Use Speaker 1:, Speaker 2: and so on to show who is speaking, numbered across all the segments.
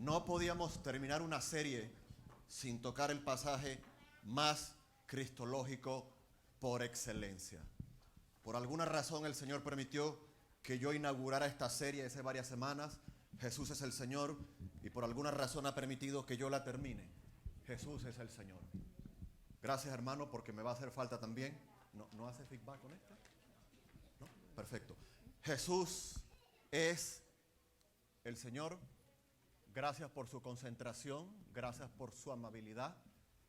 Speaker 1: No podíamos terminar una serie sin tocar el pasaje más cristológico por excelencia. Por alguna razón el Señor permitió que yo inaugurara esta serie hace varias semanas. Jesús es el Señor, y por alguna razón ha permitido que yo la termine. Jesús es el Señor. Gracias, hermano, porque me va a hacer falta también. ¿No hace feedback con esta? ¿No? Perfecto. Jesús es el Señor. Gracias por su concentración, gracias por su amabilidad,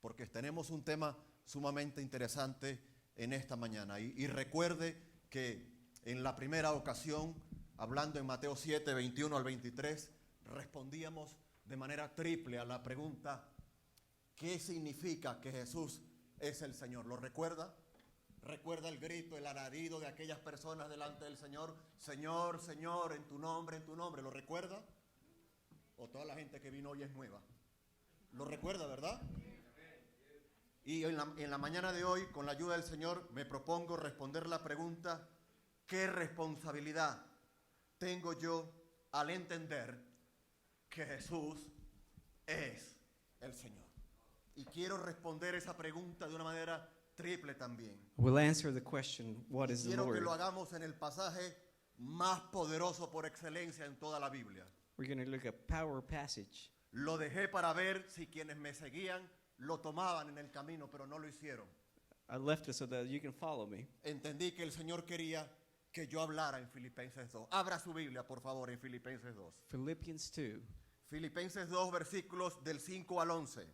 Speaker 1: porque tenemos un tema sumamente interesante en esta mañana. Y recuerde que en la primera ocasión, hablando en Mateo 7, 21 al 23, respondíamos de manera triple a la pregunta: ¿qué significa que Jesús es el Señor? ¿Lo recuerda? ¿Recuerda el grito, el alarido de aquellas personas delante del Señor? Señor, Señor, en tu nombre, en tu nombre. ¿Lo recuerda? ¿O toda la gente que vino hoy es nueva? ¿Lo recuerda, verdad? Y en la mañana de hoy, con la ayuda del Señor, me propongo responder la pregunta: ¿qué responsabilidad tengo yo al entender que Jesús es el Señor? Y quiero responder esa pregunta de una manera triple también.
Speaker 2: We'll answer the question, what is the
Speaker 1: Quiero que
Speaker 2: Lord?
Speaker 1: lo hagamos en el pasaje más poderoso por excelencia en toda la Biblia.
Speaker 2: We're going to look at power passage.
Speaker 1: Lo dejé para ver si quienes me seguían lo tomaban en el camino, pero no lo hicieron.
Speaker 2: I left it so that you can follow me.
Speaker 1: Entendí que el Señor quería que yo hablara en Filipenses 2. Abra su Biblia, por favor, en Filipenses 2.
Speaker 2: Philippians 2,
Speaker 1: Filipenses 2, versículos del 5 al 11.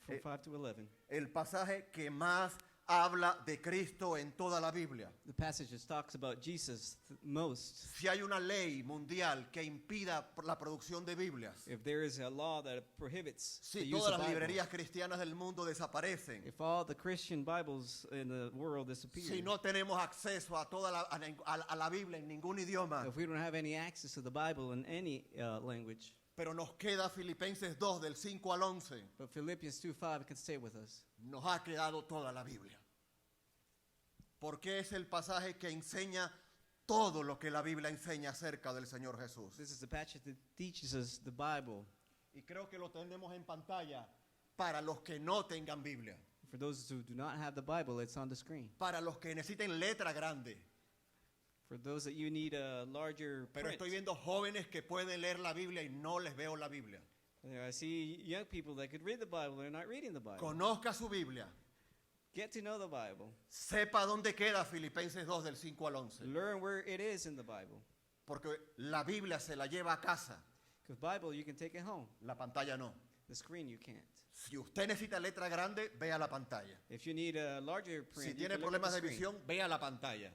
Speaker 2: from 5 to 11.
Speaker 1: El pasaje que más habla de Cristo en toda la Biblia.
Speaker 2: The passage that talks about Jesus most.
Speaker 1: Si hay una ley mundial que impida la producción de Biblias,
Speaker 2: If there is a law that prohibits the
Speaker 1: si
Speaker 2: use
Speaker 1: todas
Speaker 2: of
Speaker 1: las
Speaker 2: Bible,
Speaker 1: librerías cristianas del mundo desaparecen,
Speaker 2: if all the Christian Bibles in the world disappear,
Speaker 1: si no tenemos acceso a toda a la Biblia en ningún idioma,
Speaker 2: if we don't have any access to the Bible in any language,
Speaker 1: pero nos queda Filipenses 2 del 5 al 11,
Speaker 2: but Philippians 2:5 can stay with us.
Speaker 1: nos ha quedado toda la Biblia. Porque es el pasaje que enseña todo lo que la Biblia enseña acerca del Señor Jesús.
Speaker 2: This is the passage that teaches us the Bible.
Speaker 1: Y creo que lo tenemos en pantalla para los que no tengan Biblia,
Speaker 2: For those who do not have the Bible, it's on the screen.
Speaker 1: para los que necesiten letra grande.
Speaker 2: For those that you need a larger
Speaker 1: Pero
Speaker 2: print.
Speaker 1: estoy viendo jóvenes que pueden leer la Biblia y no les veo la Biblia.
Speaker 2: I see young people that could read the Bible, they're not reading the Bible.
Speaker 1: Conozca su Biblia.
Speaker 2: Get to know the Bible.
Speaker 1: Sepa dónde queda Filipenses 2 del 5 al 11.
Speaker 2: Learn where it is in the Bible.
Speaker 1: Porque la Biblia se la lleva a casa,
Speaker 2: Because Bible, you can take it home.
Speaker 1: la pantalla no.
Speaker 2: The screen, you can't.
Speaker 1: Si usted necesita letra grande, vea la pantalla.
Speaker 2: If you need a larger print,
Speaker 1: Si
Speaker 2: you
Speaker 1: tiene
Speaker 2: can look at
Speaker 1: problemas
Speaker 2: the
Speaker 1: de
Speaker 2: screen.
Speaker 1: visión, vea la pantalla.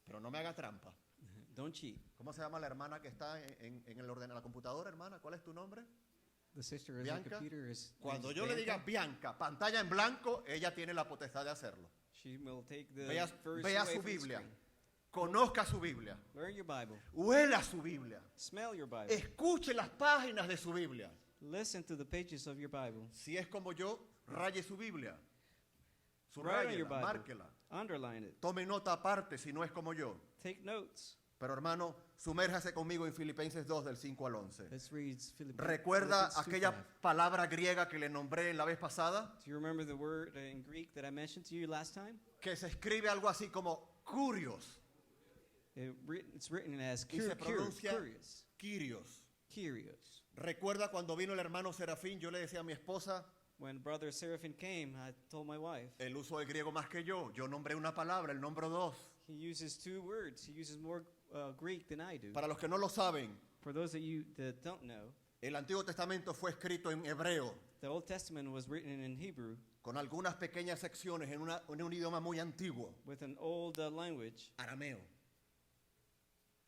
Speaker 1: Pero no me haga trampa.
Speaker 2: Don't cheat.
Speaker 1: ¿Cómo se llama la hermana que está en el la computadora, hermana? ¿Cuál es tu nombre?
Speaker 2: The sister is
Speaker 1: Bianca,
Speaker 2: the computer is.
Speaker 1: Cuando
Speaker 2: is
Speaker 1: yo le diga
Speaker 2: Bianca.
Speaker 1: Bianca, pantalla en blanco, ella tiene la potestad de hacerlo.
Speaker 2: She will take the
Speaker 1: Vea,
Speaker 2: first
Speaker 1: vea
Speaker 2: away
Speaker 1: su
Speaker 2: from the
Speaker 1: Biblia,
Speaker 2: screen.
Speaker 1: conozca su Biblia,
Speaker 2: Learn your Bible.
Speaker 1: huela su Biblia,
Speaker 2: Smell your Bible.
Speaker 1: escuche las páginas de su Biblia.
Speaker 2: Listen to the pages of your Bible.
Speaker 1: Si es como yo, raye su Biblia,
Speaker 2: Write on your
Speaker 1: subrayela,
Speaker 2: Bible.
Speaker 1: márquela,
Speaker 2: Underline it.
Speaker 1: tome nota aparte si no es como yo.
Speaker 2: Take notes.
Speaker 1: Pero hermano, sumérjase conmigo en Filipenses 2 del 5 al 11.
Speaker 2: Let's read
Speaker 1: ¿Recuerda
Speaker 2: Philippians
Speaker 1: aquella
Speaker 2: 2:5.
Speaker 1: palabra griega que le nombré la vez pasada?
Speaker 2: Do you remember the word in Greek that I mentioned to you last time?
Speaker 1: Que se escribe algo así como curios.
Speaker 2: It's written as
Speaker 1: Y se pronuncia
Speaker 2: curious.
Speaker 1: Kyrios.
Speaker 2: Curious.
Speaker 1: ¿Recuerda cuando vino el hermano Serafín? Yo le decía a mi esposa,
Speaker 2: When Brother Seraphim came, I told my wife,
Speaker 1: él usó el griego más que yo. Yo nombré una palabra, él nombró dos.
Speaker 2: he uses 2 words. He uses more Greek than I do.
Speaker 1: Para los que no lo saben,
Speaker 2: For those of you that don't know,
Speaker 1: el Antiguo Testamento fue escrito en hebreo,
Speaker 2: the Old Testament was written in Hebrew
Speaker 1: con algunas pequeñas secciones en un idioma muy antiguo,
Speaker 2: with an old language.
Speaker 1: arameo.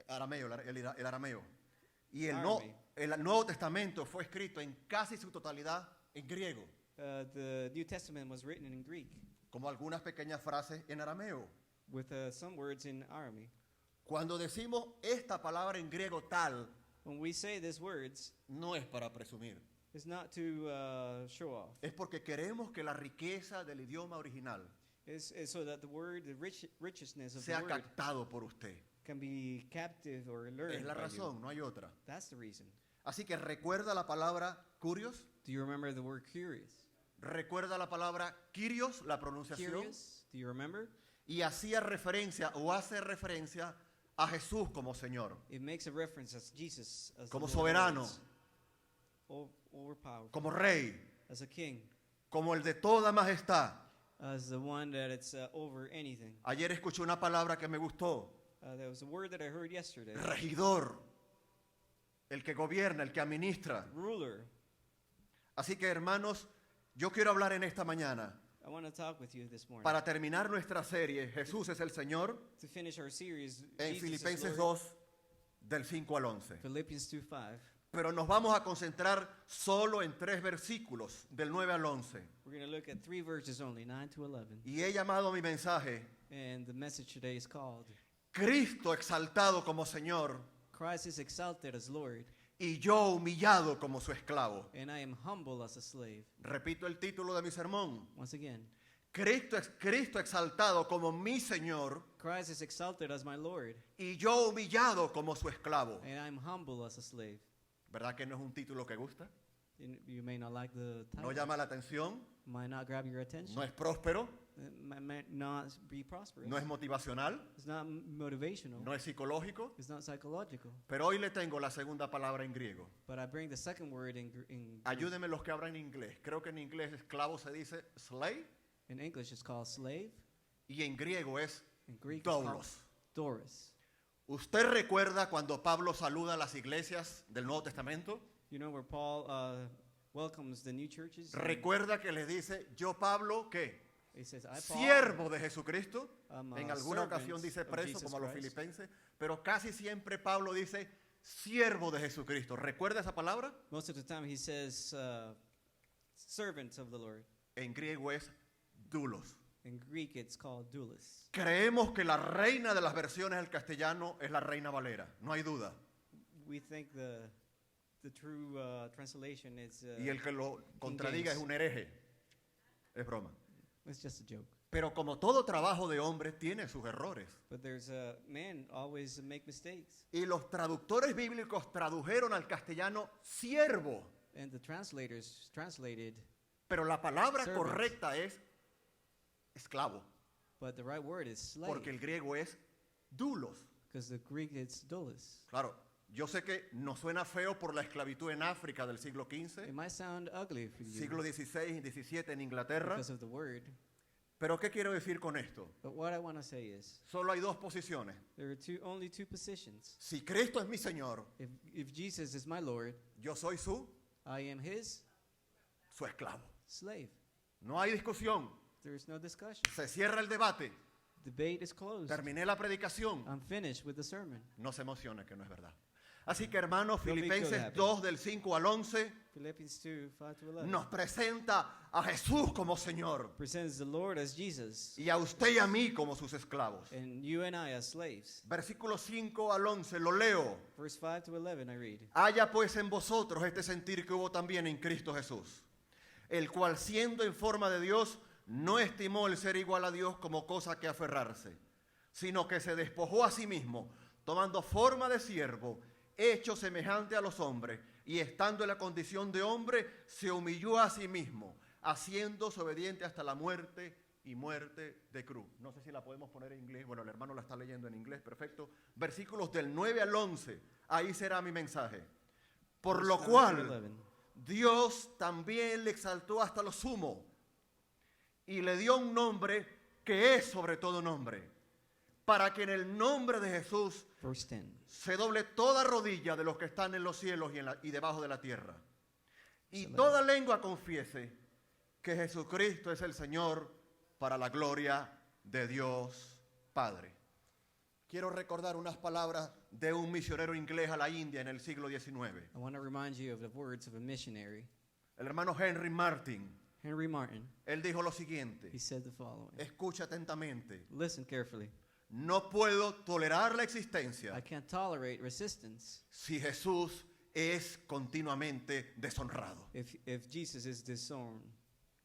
Speaker 1: Arameo, el arameo. Y
Speaker 2: Arameo.
Speaker 1: el Nuevo Testamento fue escrito en casi su totalidad en griego,
Speaker 2: The New Testament was written in Greek
Speaker 1: como algunas pequeñas frases en arameo.
Speaker 2: with some words in Aramaic.
Speaker 1: Cuando decimos esta palabra en griego tal,
Speaker 2: When we say these words,
Speaker 1: no es para presumir,
Speaker 2: it's not to show off.
Speaker 1: es porque queremos que la riqueza del idioma original
Speaker 2: It's so that the word, the richness of the
Speaker 1: sea
Speaker 2: word
Speaker 1: captado por usted.
Speaker 2: can be captive or learned
Speaker 1: Es la
Speaker 2: by you.
Speaker 1: razón, no hay otra.
Speaker 2: That's the reason.
Speaker 1: Así que recuerda la palabra curios,
Speaker 2: Do you remember the word curious?
Speaker 1: recuerda la palabra kyrios, la pronunciación,
Speaker 2: Curious? Do you remember?
Speaker 1: y hacía referencia o hace referencia a Jesús como Señor,
Speaker 2: It makes a reference as Jesus, as
Speaker 1: como
Speaker 2: the Lord
Speaker 1: soberano,
Speaker 2: is, overpowered,
Speaker 1: como rey,
Speaker 2: as a king,
Speaker 1: como el de toda majestad.
Speaker 2: as the one that it's over anything.
Speaker 1: Ayer escuché una palabra que me gustó,
Speaker 2: There was a word that I heard yesterday.
Speaker 1: regidor, el que gobierna, el que administra.
Speaker 2: Ruler.
Speaker 1: Así que hermanos, yo quiero hablar en esta mañana,
Speaker 2: I want to talk with you this morning.
Speaker 1: para terminar nuestra serie, Jesús es el Señor,
Speaker 2: To finish our series,
Speaker 1: en
Speaker 2: Jesus is
Speaker 1: Filipenses
Speaker 2: Lord,
Speaker 1: 2, del 5 al 11.
Speaker 2: Philippians 2:5.
Speaker 1: Pero nos vamos a concentrar solo en 3 versículos, del 9 al 11.
Speaker 2: We're going to look at 3 verses only, 9 to 11.
Speaker 1: Y he llamado mi mensaje,
Speaker 2: And the message today is called,
Speaker 1: Cristo exaltado como Señor
Speaker 2: Christ is exalted as Lord,
Speaker 1: y yo humillado como su esclavo.
Speaker 2: and I am humble as a slave.
Speaker 1: Repito el título de mi sermón.
Speaker 2: Once again,
Speaker 1: Cristo exaltado como mi Señor
Speaker 2: Christ is exalted as my Lord,
Speaker 1: y yo humillado como su esclavo.
Speaker 2: and I am humble as a slave.
Speaker 1: ¿Verdad que no es un título que gusta?
Speaker 2: You may not like the title.
Speaker 1: No llama la atención,
Speaker 2: Might not grab your attention.
Speaker 1: no es próspero,
Speaker 2: It might not be prosperous.
Speaker 1: no es motivacional,
Speaker 2: It's not motivational.
Speaker 1: no es psicológico.
Speaker 2: It's not psychological.
Speaker 1: Pero hoy le tengo la segunda palabra en griego.
Speaker 2: But I bring the second word in Greek.
Speaker 1: Ayúdenme los que hablan inglés. Creo que en inglés esclavo se dice slave
Speaker 2: In English, it's called slave.
Speaker 1: y en griego es
Speaker 2: In Greek, it's called
Speaker 1: doulos.
Speaker 2: Doris.
Speaker 1: ¿Usted recuerda cuando Pablo saluda a las iglesias del Nuevo Testamento?
Speaker 2: You know where Paul welcomes the new churches?
Speaker 1: ¿Recuerda que les dice, yo Pablo, ¿qué?
Speaker 2: He says, I, Paul,
Speaker 1: Siervo de Jesucristo.
Speaker 2: I'm a
Speaker 1: En alguna
Speaker 2: servant
Speaker 1: ocasión dice
Speaker 2: of
Speaker 1: preso,
Speaker 2: Jesus
Speaker 1: como a los
Speaker 2: Christ.
Speaker 1: filipenses, pero casi siempre Pablo dice siervo de Jesucristo. ¿Recuerda esa palabra?
Speaker 2: Most of the time he says servant of the Lord.
Speaker 1: En griego es doulos.
Speaker 2: In Greek, it's called doulos.
Speaker 1: Creemos que la reina de las versiones del castellano es la Reina Valera, no hay duda.
Speaker 2: We think the true translation is
Speaker 1: Y el que lo contradiga es
Speaker 2: James.
Speaker 1: un hereje. Es broma.
Speaker 2: It's just a joke.
Speaker 1: Pero como todo trabajo de hombre tiene sus errores.
Speaker 2: But there's men always make mistakes.
Speaker 1: Y los traductores bíblicos tradujeron al castellano siervo.
Speaker 2: And the translators translated,
Speaker 1: Pero la palabra
Speaker 2: Servant.
Speaker 1: correcta es esclavo.
Speaker 2: but the right word is slave.
Speaker 1: Porque el griego es doulos.
Speaker 2: Because the Greek, it's doulos.
Speaker 1: Claro, yo sé que nos suena feo por la esclavitud en África del siglo
Speaker 2: It
Speaker 1: XV,
Speaker 2: might sound ugly for you
Speaker 1: siglo XVI y XVII en Inglaterra.
Speaker 2: because of the word.
Speaker 1: Pero ¿qué quiero decir con esto?
Speaker 2: But what I want to say is,
Speaker 1: Solo hay 2 posiciones.
Speaker 2: there are only two positions.
Speaker 1: Si Cristo es mi Señor,
Speaker 2: If Jesus is my Lord,
Speaker 1: yo soy su
Speaker 2: I am his
Speaker 1: esclavo.
Speaker 2: slave.
Speaker 1: No hay discusión.
Speaker 2: There is no discussion.
Speaker 1: Se cierra el debate.
Speaker 2: Debate is closed.
Speaker 1: Terminé la predicación.
Speaker 2: I'm finished with the sermon.
Speaker 1: No se emocione que no es verdad. Así que hermanos,
Speaker 2: Don't be too
Speaker 1: Filipenses
Speaker 2: happy.
Speaker 1: 2 del 5 al 11
Speaker 2: Philippians 2, 5 to 11.
Speaker 1: nos presenta a Jesús como Señor
Speaker 2: Presents the Lord as Jesus,
Speaker 1: y a usted y a mí como sus esclavos.
Speaker 2: and you and I as slaves.
Speaker 1: Versículo 5 al 11, lo leo.
Speaker 2: Verse 5 to 11, I read.
Speaker 1: Haya pues en vosotros este sentir que hubo también en Cristo Jesús, el cual siendo en forma de Dios, no estimó el ser igual a Dios como cosa que aferrarse, sino que se despojó a sí mismo, tomando forma de siervo, hecho semejante a los hombres, y estando en la condición de hombre, se humilló a sí mismo, haciéndose obediente hasta la muerte y muerte de cruz. No sé si la podemos poner en inglés. Bueno, el hermano la está leyendo en inglés, perfecto. Versículos del 9 al 11, ahí será mi mensaje. Por lo
Speaker 2: Verse 9 to
Speaker 1: cual,
Speaker 2: 11.
Speaker 1: Dios también le exaltó hasta lo sumo y le dio un nombre que es sobre todo nombre, para que en el nombre de Jesús
Speaker 2: Verse 10.
Speaker 1: se doble toda rodilla de los que están en los cielos y debajo de la tierra. Y
Speaker 2: Excelente.
Speaker 1: toda lengua confiese que Jesucristo es el Señor para la gloria de Dios Padre. Quiero recordar unas palabras de un misionero inglés a la India en el siglo XIX.
Speaker 2: I want to remind you of the words of a missionary,
Speaker 1: El hermano Henry Martin.
Speaker 2: Henry Martin.
Speaker 1: Él dijo lo siguiente.
Speaker 2: He said the following.
Speaker 1: Escucha atentamente.
Speaker 2: Listen carefully.
Speaker 1: No puedo tolerar la existencia
Speaker 2: I can't tolerate resistance
Speaker 1: si Jesús es continuamente deshonrado.
Speaker 2: if Jesus is disowned.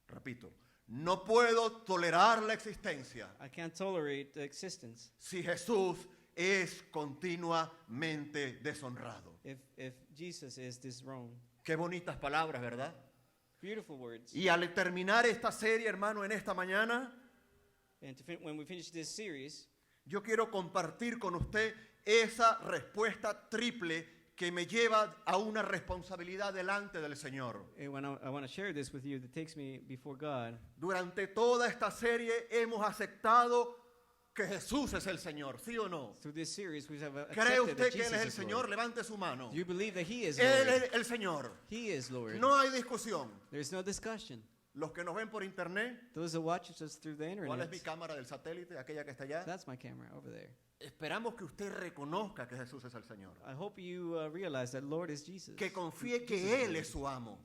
Speaker 1: Repito, no puedo tolerar la existencia
Speaker 2: I can't tolerate the existence
Speaker 1: si Jesús es continuamente deshonrado.
Speaker 2: if Jesus is disthroned.
Speaker 1: Qué bonitas palabras, ¿verdad?
Speaker 2: Beautiful words.
Speaker 1: Y al terminar esta serie, hermano, en esta mañana,
Speaker 2: And when we finish this series,
Speaker 1: yo quiero compartir con usted esa respuesta triple que me lleva a una responsabilidad delante del Señor.
Speaker 2: when I want to share this with you, that takes me before God.
Speaker 1: Durante toda esta serie hemos aceptado que Jesús es el Señor, ¿sí o no?
Speaker 2: Through this series, we have
Speaker 1: ¿Cree
Speaker 2: accepted
Speaker 1: usted
Speaker 2: that
Speaker 1: que Él
Speaker 2: Jesus
Speaker 1: es el
Speaker 2: is
Speaker 1: Señor?
Speaker 2: Lord.
Speaker 1: Levante su mano.
Speaker 2: Do you believe that He is
Speaker 1: Él
Speaker 2: Lord?
Speaker 1: es el Señor.
Speaker 2: He is Lord.
Speaker 1: No hay discusión.
Speaker 2: There's no discussion.
Speaker 1: Los que nos ven por internet,
Speaker 2: Those that watch us through the
Speaker 1: ¿cuál es
Speaker 2: internet,
Speaker 1: mi cámara del satélite? Aquella que está allá.
Speaker 2: that's my camera over there.
Speaker 1: Esperamos que usted reconozca que Jesús es el Señor.
Speaker 2: I hope you realize that Lord is Jesus.
Speaker 1: Que confíe que Él es su amo.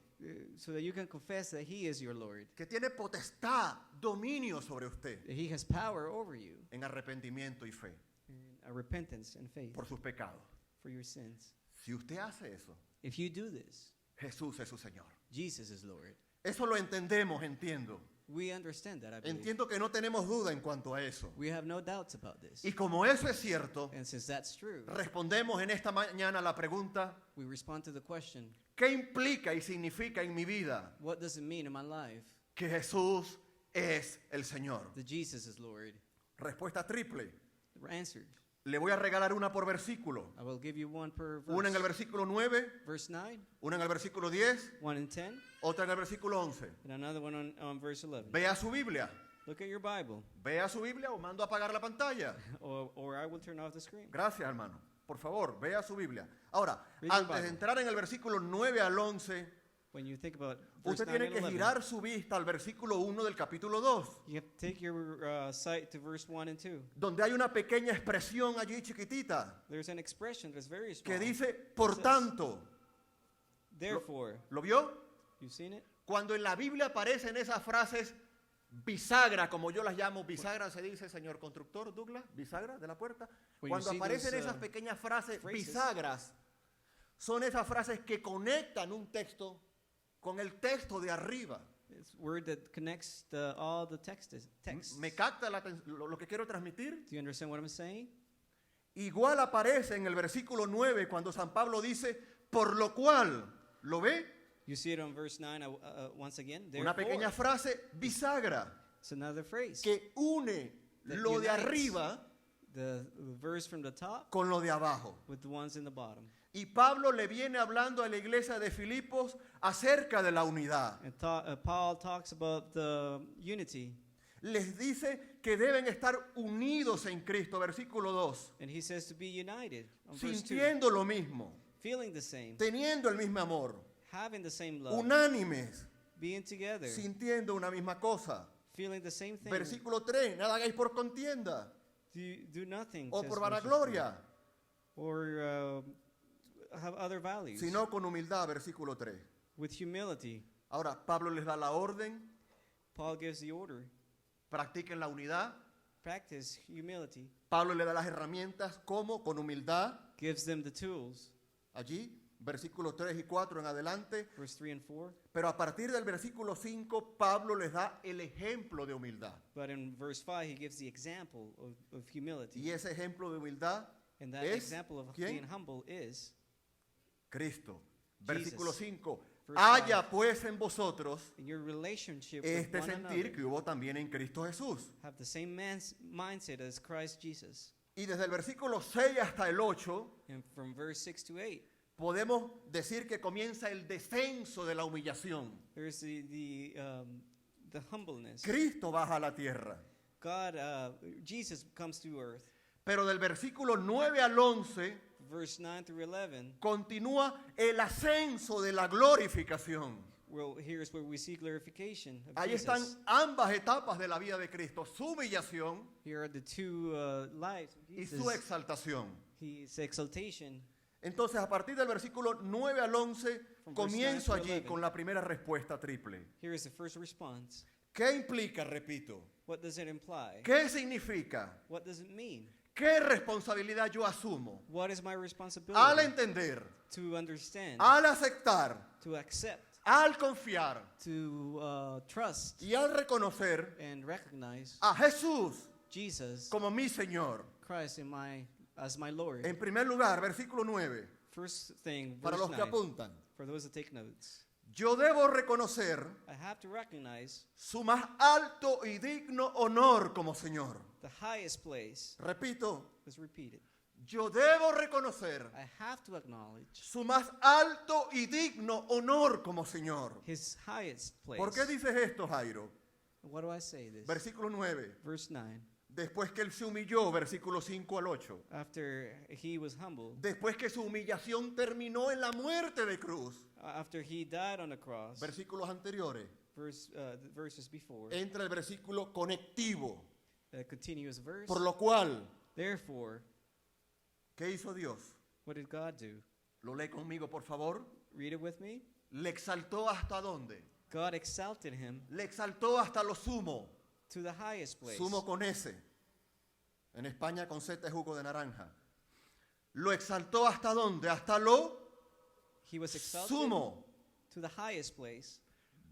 Speaker 2: So that you can confess that He is your Lord.
Speaker 1: Que tiene potestad, dominio sobre usted
Speaker 2: That He has power over you
Speaker 1: en arrepentimiento y fe
Speaker 2: in repentance and faith
Speaker 1: por sus pecados.
Speaker 2: for your sins.
Speaker 1: Si usted hace eso,
Speaker 2: If you do this,
Speaker 1: Jesús es su Señor.
Speaker 2: Jesus is Lord.
Speaker 1: Eso lo entendemos, entiendo.
Speaker 2: We understand that, I believe.
Speaker 1: Entiendo que no tenemos duda en cuanto a eso.
Speaker 2: We have no doubts about this.
Speaker 1: Y como eso es cierto,
Speaker 2: And since that's true,
Speaker 1: respondemos en esta mañana a la pregunta,
Speaker 2: we respond to the question,
Speaker 1: ¿qué implica y significa en mi vida
Speaker 2: what does it mean in my life
Speaker 1: que Jesús es el Señor?
Speaker 2: that Jesus is Lord?
Speaker 1: Respuesta triple.
Speaker 2: Answered.
Speaker 1: Le voy a regalar una por versículo.
Speaker 2: I will give you one per
Speaker 1: Una en el
Speaker 2: verse.
Speaker 1: versículo 9,
Speaker 2: Verse 9,
Speaker 1: una en el versículo 10,
Speaker 2: one in 10,
Speaker 1: otra en el versículo 11.
Speaker 2: and another one on verse 11.
Speaker 1: Vea su Biblia.
Speaker 2: Look at your Bible,
Speaker 1: Vea su Biblia o mando a apagar la pantalla.
Speaker 2: or I will turn off the screen.
Speaker 1: Gracias, hermano. Por favor, vea su Biblia. Ahora,
Speaker 2: Read your
Speaker 1: antes de
Speaker 2: Bible.
Speaker 1: entrar en el versículo 9 al 11,
Speaker 2: When you think about verse
Speaker 1: usted
Speaker 2: 9
Speaker 1: tiene
Speaker 2: and
Speaker 1: que
Speaker 2: 11,
Speaker 1: girar su vista al versículo 1 del capítulo 2,
Speaker 2: you have to take your sight to verse 1 and 2.
Speaker 1: donde hay una pequeña expresión allí chiquitita
Speaker 2: There's an expression that's very
Speaker 1: que
Speaker 2: small.
Speaker 1: dice, por
Speaker 2: says-
Speaker 1: tanto.
Speaker 2: Therefore,
Speaker 1: ¿Lo vio?
Speaker 2: you've seen it?
Speaker 1: Cuando en la Biblia aparecen esas frases bisagra, como yo las llamo, bisagra se dice, señor constructor, Douglas, bisagra de la puerta.
Speaker 2: When you
Speaker 1: Cuando
Speaker 2: see
Speaker 1: aparecen
Speaker 2: those,
Speaker 1: esas pequeñas frases
Speaker 2: phrases,
Speaker 1: bisagras, son esas frases que conectan un texto con el texto de arriba.
Speaker 2: It's word that connects all the texts.
Speaker 1: ¿Me capta lo que quiero transmitir?
Speaker 2: Do you understand what I'm saying?
Speaker 1: Igual aparece en el versículo 9 cuando San Pablo dice, por lo cual, ¿lo ve?
Speaker 2: You see it on verse 9 once again.
Speaker 1: Una
Speaker 2: Therefore,
Speaker 1: pequeña frase bisagra
Speaker 2: it's another phrase.
Speaker 1: que une
Speaker 2: That
Speaker 1: lo de
Speaker 2: unites
Speaker 1: arriba
Speaker 2: the verse from the top
Speaker 1: con lo de abajo.
Speaker 2: with the ones in the bottom.
Speaker 1: Y Pablo le viene hablando a la iglesia de Filipos acerca de la unidad.
Speaker 2: And Paul talks about the unity,
Speaker 1: Les dice que deben estar unidos en Cristo, versículo 2,
Speaker 2: and he says to be united. On verse 2,
Speaker 1: sintiendo lo mismo,
Speaker 2: feeling the same,
Speaker 1: teniendo el mismo amor,
Speaker 2: having the same love,
Speaker 1: unánimes,
Speaker 2: being together,
Speaker 1: sintiendo una misma cosa.
Speaker 2: feeling the same thing.
Speaker 1: Versículo 3, nada hagáis por contienda
Speaker 2: Do nothing
Speaker 1: o
Speaker 2: says
Speaker 1: por
Speaker 2: verse 3,
Speaker 1: vanagloria,
Speaker 2: or have other values,
Speaker 1: sino con humildad, versículo 3.
Speaker 2: with humility.
Speaker 1: Ahora, Pablo les da la orden,
Speaker 2: Paul gives the order,
Speaker 1: practiquen la unidad.
Speaker 2: practice humility,
Speaker 1: Pablo le da las herramientas, como con humildad,
Speaker 2: gives them the tools,
Speaker 1: allí, versículos 3 y 4 en adelante.
Speaker 2: verse 3 and 4.
Speaker 1: Pero a partir del versículo 5, Pablo les da el ejemplo de humildad.
Speaker 2: But in verse 5, he gives the example of humility.
Speaker 1: Y ese ejemplo de humildad
Speaker 2: And that
Speaker 1: es,
Speaker 2: example of
Speaker 1: ¿quién?
Speaker 2: being humble is
Speaker 1: Cristo. Versículo 5.
Speaker 2: Verse
Speaker 1: Haya
Speaker 2: 5.
Speaker 1: pues en vosotros
Speaker 2: in your relationship with
Speaker 1: este
Speaker 2: one
Speaker 1: sentir
Speaker 2: another.
Speaker 1: que hubo también en Cristo Jesús.
Speaker 2: Have the same mindset as Christ Jesus.
Speaker 1: Y desde el versículo 6 hasta el 8,
Speaker 2: And from verse 6 to 8,
Speaker 1: podemos decir que comienza el descenso de la humillación.
Speaker 2: there's the humbleness.
Speaker 1: Cristo baja a la tierra.
Speaker 2: God, Jesus comes to earth.
Speaker 1: Pero del versículo 9 al 11,
Speaker 2: Verse 9 through 11,
Speaker 1: continúa el ascenso de la glorificación.
Speaker 2: well, here's where we see glorification of
Speaker 1: Ahí
Speaker 2: Jesus.
Speaker 1: están ambas etapas de la vida de Cristo, su humillación
Speaker 2: Here are the two lives of
Speaker 1: y
Speaker 2: Jesus.
Speaker 1: su exaltación.
Speaker 2: His exaltation.
Speaker 1: Entonces, a partir del versículo 9 al 11,
Speaker 2: From verse
Speaker 1: comienzo
Speaker 2: 9 to
Speaker 1: allí
Speaker 2: 11.
Speaker 1: con la primera respuesta triple.
Speaker 2: Here is the first response.
Speaker 1: ¿Qué implica, repito?
Speaker 2: What does it imply?
Speaker 1: ¿Qué significa?
Speaker 2: What does it mean?
Speaker 1: ¿Qué responsabilidad yo asumo
Speaker 2: What is my responsibility?
Speaker 1: al entender,
Speaker 2: To understand,
Speaker 1: al aceptar,
Speaker 2: to accept,
Speaker 1: al confiar
Speaker 2: to trust,
Speaker 1: y al reconocer
Speaker 2: and recognize
Speaker 1: a Jesús
Speaker 2: Jesus
Speaker 1: como mi Señor?
Speaker 2: Christ in my as my Lord.
Speaker 1: En primer lugar, versículo 9,
Speaker 2: First thing,
Speaker 1: para
Speaker 2: verse
Speaker 1: los que
Speaker 2: 9,
Speaker 1: apuntan.
Speaker 2: for those that take notes.
Speaker 1: Yo debo reconocer
Speaker 2: I have to recognize
Speaker 1: su más alto y digno honor como Señor.
Speaker 2: the highest place.
Speaker 1: Repito,
Speaker 2: Let's repeat it.
Speaker 1: yo debo reconocer
Speaker 2: I have to acknowledge
Speaker 1: su más alto y digno honor como Señor.
Speaker 2: his highest place.
Speaker 1: ¿Por qué dices esto, Jairo?
Speaker 2: What do I say this?
Speaker 1: Versículo 9.
Speaker 2: Verse 9.
Speaker 1: Después que él se humilló, versículo 5 al 8.
Speaker 2: After he was humbled,
Speaker 1: Después que su humillación terminó en la muerte de cruz.
Speaker 2: after he died on the cross,
Speaker 1: Versículos anteriores.
Speaker 2: the verses before,
Speaker 1: Entra el versículo conectivo.
Speaker 2: a continuous verse.
Speaker 1: Por lo cual,
Speaker 2: Therefore,
Speaker 1: ¿qué hizo Dios?
Speaker 2: what did God do?
Speaker 1: Lo lee conmigo, por favor.
Speaker 2: Read it with me.
Speaker 1: Le exaltó hasta dónde?
Speaker 2: God exalted him
Speaker 1: Le exaltó hasta lo sumo.
Speaker 2: to the highest place.
Speaker 1: Sumo con S. En España con Z es jugo de naranja. Lo exaltó hasta dónde? Hasta lo
Speaker 2: He was exalted
Speaker 1: sumo.
Speaker 2: to the highest place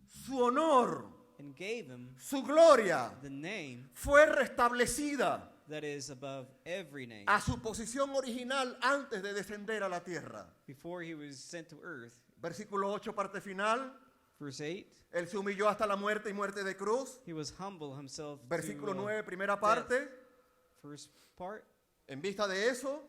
Speaker 1: Su honor,
Speaker 2: and gave him
Speaker 1: su gloria
Speaker 2: the name
Speaker 1: fue restablecida
Speaker 2: that is above every name.
Speaker 1: a su posición original antes de descender a la tierra.
Speaker 2: Before he was sent to earth.
Speaker 1: Versículo 8, parte final.
Speaker 2: Verse 8,
Speaker 1: Él se humilló hasta la muerte y muerte de cruz.
Speaker 2: he was humble himself
Speaker 1: Versículo
Speaker 2: to
Speaker 1: 9, primera parte.
Speaker 2: first part.
Speaker 1: En vista de eso,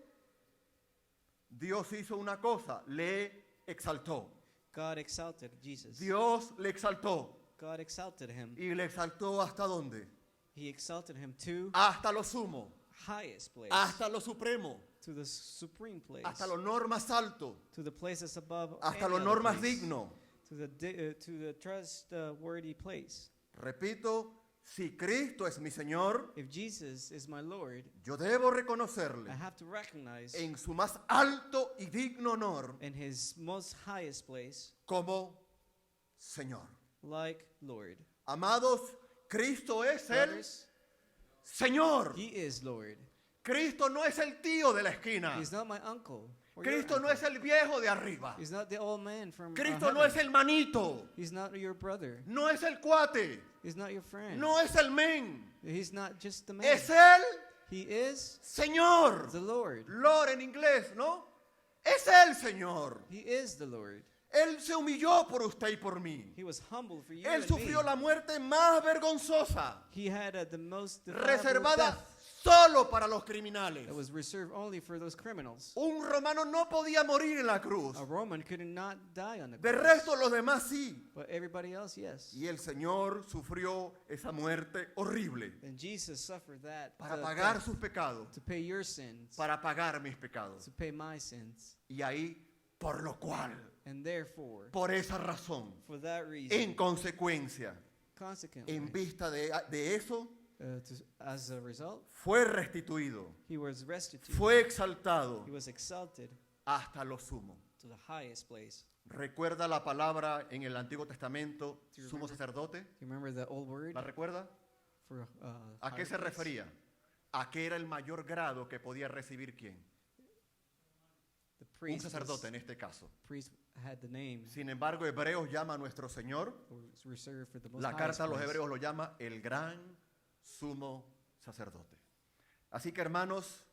Speaker 1: Dios hizo una cosa, le exaltó.
Speaker 2: God exalted Jesus.
Speaker 1: Dios le exaltó.
Speaker 2: God exalted him.
Speaker 1: ¿Y le exaltó hasta dónde?
Speaker 2: He exalted him to
Speaker 1: Hasta lo sumo,
Speaker 2: highest place,
Speaker 1: hasta lo supremo,
Speaker 2: to the supreme place,
Speaker 1: hasta lo honor más alto,
Speaker 2: to the places above
Speaker 1: hasta
Speaker 2: any
Speaker 1: lo
Speaker 2: other
Speaker 1: honor más
Speaker 2: place,
Speaker 1: digno.
Speaker 2: to the trustworthy place.
Speaker 1: Repito, si Cristo es mi Señor,
Speaker 2: If Jesus is my Lord,
Speaker 1: yo debo
Speaker 2: I
Speaker 1: reconocerle
Speaker 2: have to recognize
Speaker 1: en su más alto y digno honor
Speaker 2: in his most highest place,
Speaker 1: como Señor.
Speaker 2: like Lord.
Speaker 1: Amados, Cristo es el
Speaker 2: Brothers,
Speaker 1: Señor.
Speaker 2: he is Lord.
Speaker 1: Cristo no es el tío de la esquina.
Speaker 2: He's not my uncle. or your
Speaker 1: Cristo no
Speaker 2: uncle.
Speaker 1: es el viejo de arriba.
Speaker 2: He's not the old man from
Speaker 1: Cristo no
Speaker 2: heaven.
Speaker 1: es el manito.
Speaker 2: He's not your brother.
Speaker 1: No es el cuate.
Speaker 2: He's not your friend.
Speaker 1: No es el men.
Speaker 2: He's not just the man.
Speaker 1: Es el
Speaker 2: He is
Speaker 1: Señor.
Speaker 2: the Lord.
Speaker 1: Lord en inglés, ¿no? Es el Señor.
Speaker 2: He is the Lord.
Speaker 1: Él se humilló por usted y por mí.
Speaker 2: He was humble for you
Speaker 1: Él
Speaker 2: and
Speaker 1: sufrió
Speaker 2: me.
Speaker 1: la muerte más vergonzosa,
Speaker 2: He had the most deplorable
Speaker 1: reservada
Speaker 2: death
Speaker 1: solo para los criminales.
Speaker 2: that was reserved only for those criminals.
Speaker 1: Un romano no podía morir en la cruz.
Speaker 2: A Roman could not die on the
Speaker 1: De
Speaker 2: cross.
Speaker 1: resto, los demás sí.
Speaker 2: But everybody else, yes.
Speaker 1: Y el Señor sufrió esa muerte horrible
Speaker 2: And Jesus suffered that
Speaker 1: para
Speaker 2: death
Speaker 1: pagar sus pecados,
Speaker 2: to pay your sins,
Speaker 1: para pagar mis pecados.
Speaker 2: to pay my sins.
Speaker 1: Y ahí, por lo cual,
Speaker 2: And therefore,
Speaker 1: por esa razón,
Speaker 2: for that reason,
Speaker 1: en consecuencia,
Speaker 2: consequently,
Speaker 1: en vista de eso,
Speaker 2: as a result,
Speaker 1: fue restituido,
Speaker 2: he was restituted.
Speaker 1: fue exaltado
Speaker 2: He was exalted
Speaker 1: hasta lo sumo.
Speaker 2: to the highest place.
Speaker 1: ¿Recuerda la palabra en el Antiguo Testamento,
Speaker 2: Do you
Speaker 1: sumo
Speaker 2: remember?
Speaker 1: sacerdote?
Speaker 2: You remember the old word
Speaker 1: ¿La recuerda?
Speaker 2: for
Speaker 1: ¿A qué
Speaker 2: higher
Speaker 1: se
Speaker 2: place?
Speaker 1: refería? ¿A qué era el mayor grado que podía recibir quién?
Speaker 2: The
Speaker 1: Un
Speaker 2: priest,
Speaker 1: sacerdote en este caso.
Speaker 2: priest had the name
Speaker 1: Sin embargo, Hebreos llama a nuestro Señor,
Speaker 2: was reserved for the most
Speaker 1: la
Speaker 2: highest
Speaker 1: carta a los
Speaker 2: place.
Speaker 1: Hebreos lo llama el gran sumo sacerdote. Así que hermanos,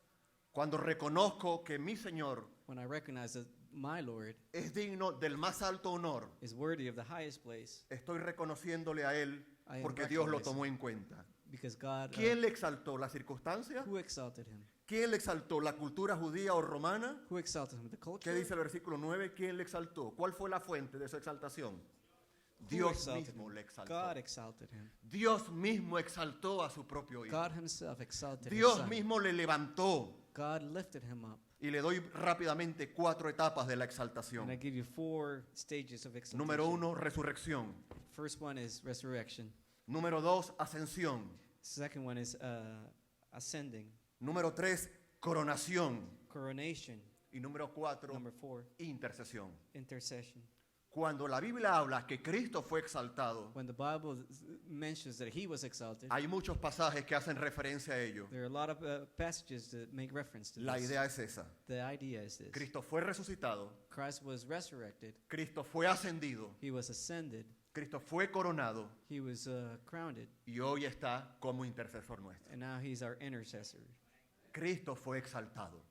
Speaker 1: cuando reconozco que mi Señor
Speaker 2: When I recognize that my Lord
Speaker 1: es digno del más alto honor,
Speaker 2: is worthy of the highest place,
Speaker 1: estoy reconociéndole a Él
Speaker 2: I am
Speaker 1: porque Dios lo
Speaker 2: recognizing.
Speaker 1: tomó en cuenta.
Speaker 2: because God,
Speaker 1: ¿Quién le exaltó? ¿La circunstancia?
Speaker 2: who exalted him?
Speaker 1: ¿Quién le exaltó? ¿La cultura judía o romana?
Speaker 2: Who exalted him? The culture?
Speaker 1: ¿Qué dice el versículo 9? ¿Quién le exaltó? ¿Cuál fue la fuente de su exaltación?
Speaker 2: Who
Speaker 1: Dios
Speaker 2: exalted
Speaker 1: mismo
Speaker 2: him?
Speaker 1: le exaltó.
Speaker 2: God exalted him.
Speaker 1: Dios mismo exaltó a su propio Hijo.
Speaker 2: God himself exalted his
Speaker 1: Dios
Speaker 2: son.
Speaker 1: mismo le levantó.
Speaker 2: God lifted him up.
Speaker 1: Y le doy rápidamente 4 etapas de la exaltación.
Speaker 2: And I give you 4 stages of exaltation.
Speaker 1: Número 1, resurrección.
Speaker 2: First one is resurrection.
Speaker 1: Número 2, ascensión.
Speaker 2: Second one is ascending.
Speaker 1: Número 3, coronación.
Speaker 2: Coronation.
Speaker 1: Y número 4,
Speaker 2: Number 4,
Speaker 1: intercesión.
Speaker 2: intercession.
Speaker 1: Cuando la Biblia habla que Cristo fue exaltado,
Speaker 2: When the Bible mentions that he was exalted,
Speaker 1: hay muchos pasajes que hacen referencia a ello.
Speaker 2: there are a lot of passages that make reference to
Speaker 1: La
Speaker 2: this.
Speaker 1: idea es esa.
Speaker 2: The idea is this.
Speaker 1: Cristo fue resucitado,
Speaker 2: Christ was resurrected.
Speaker 1: Cristo fue ascendido,
Speaker 2: He was ascended.
Speaker 1: Cristo fue coronado
Speaker 2: He was crowned.
Speaker 1: y hoy está como intercesor nuestro.
Speaker 2: And now he's our intercessor.
Speaker 1: Cristo fue exaltado.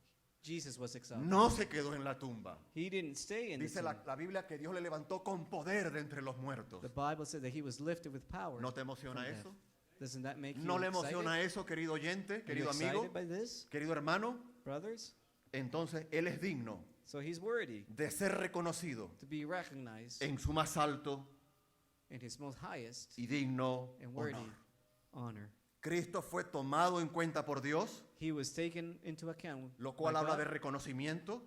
Speaker 2: Jesus was exalted.
Speaker 1: No se quedó en la tumba.
Speaker 2: He didn't stay in the
Speaker 1: Dice
Speaker 2: tomb.
Speaker 1: la Biblia que Dios le levantó con poder de entre los muertos.
Speaker 2: The Bible said that he was lifted with power.
Speaker 1: ¿No te emociona
Speaker 2: from death.
Speaker 1: eso?
Speaker 2: Doesn't that make
Speaker 1: ¿No
Speaker 2: you
Speaker 1: le
Speaker 2: excited?
Speaker 1: emociona eso, querido oyente,
Speaker 2: Are you
Speaker 1: querido amigo,
Speaker 2: excited by this,
Speaker 1: querido hermano?
Speaker 2: brothers?
Speaker 1: Entonces Él es digno
Speaker 2: So he's worthy
Speaker 1: de ser reconocido
Speaker 2: to be recognized
Speaker 1: en su más alto
Speaker 2: in his most highest
Speaker 1: y digno
Speaker 2: and worthy
Speaker 1: honor.
Speaker 2: honor.
Speaker 1: Cristo fue tomado en cuenta por Dios,
Speaker 2: He was taken into account,
Speaker 1: lo cual
Speaker 2: by
Speaker 1: habla
Speaker 2: God,
Speaker 1: de reconocimiento.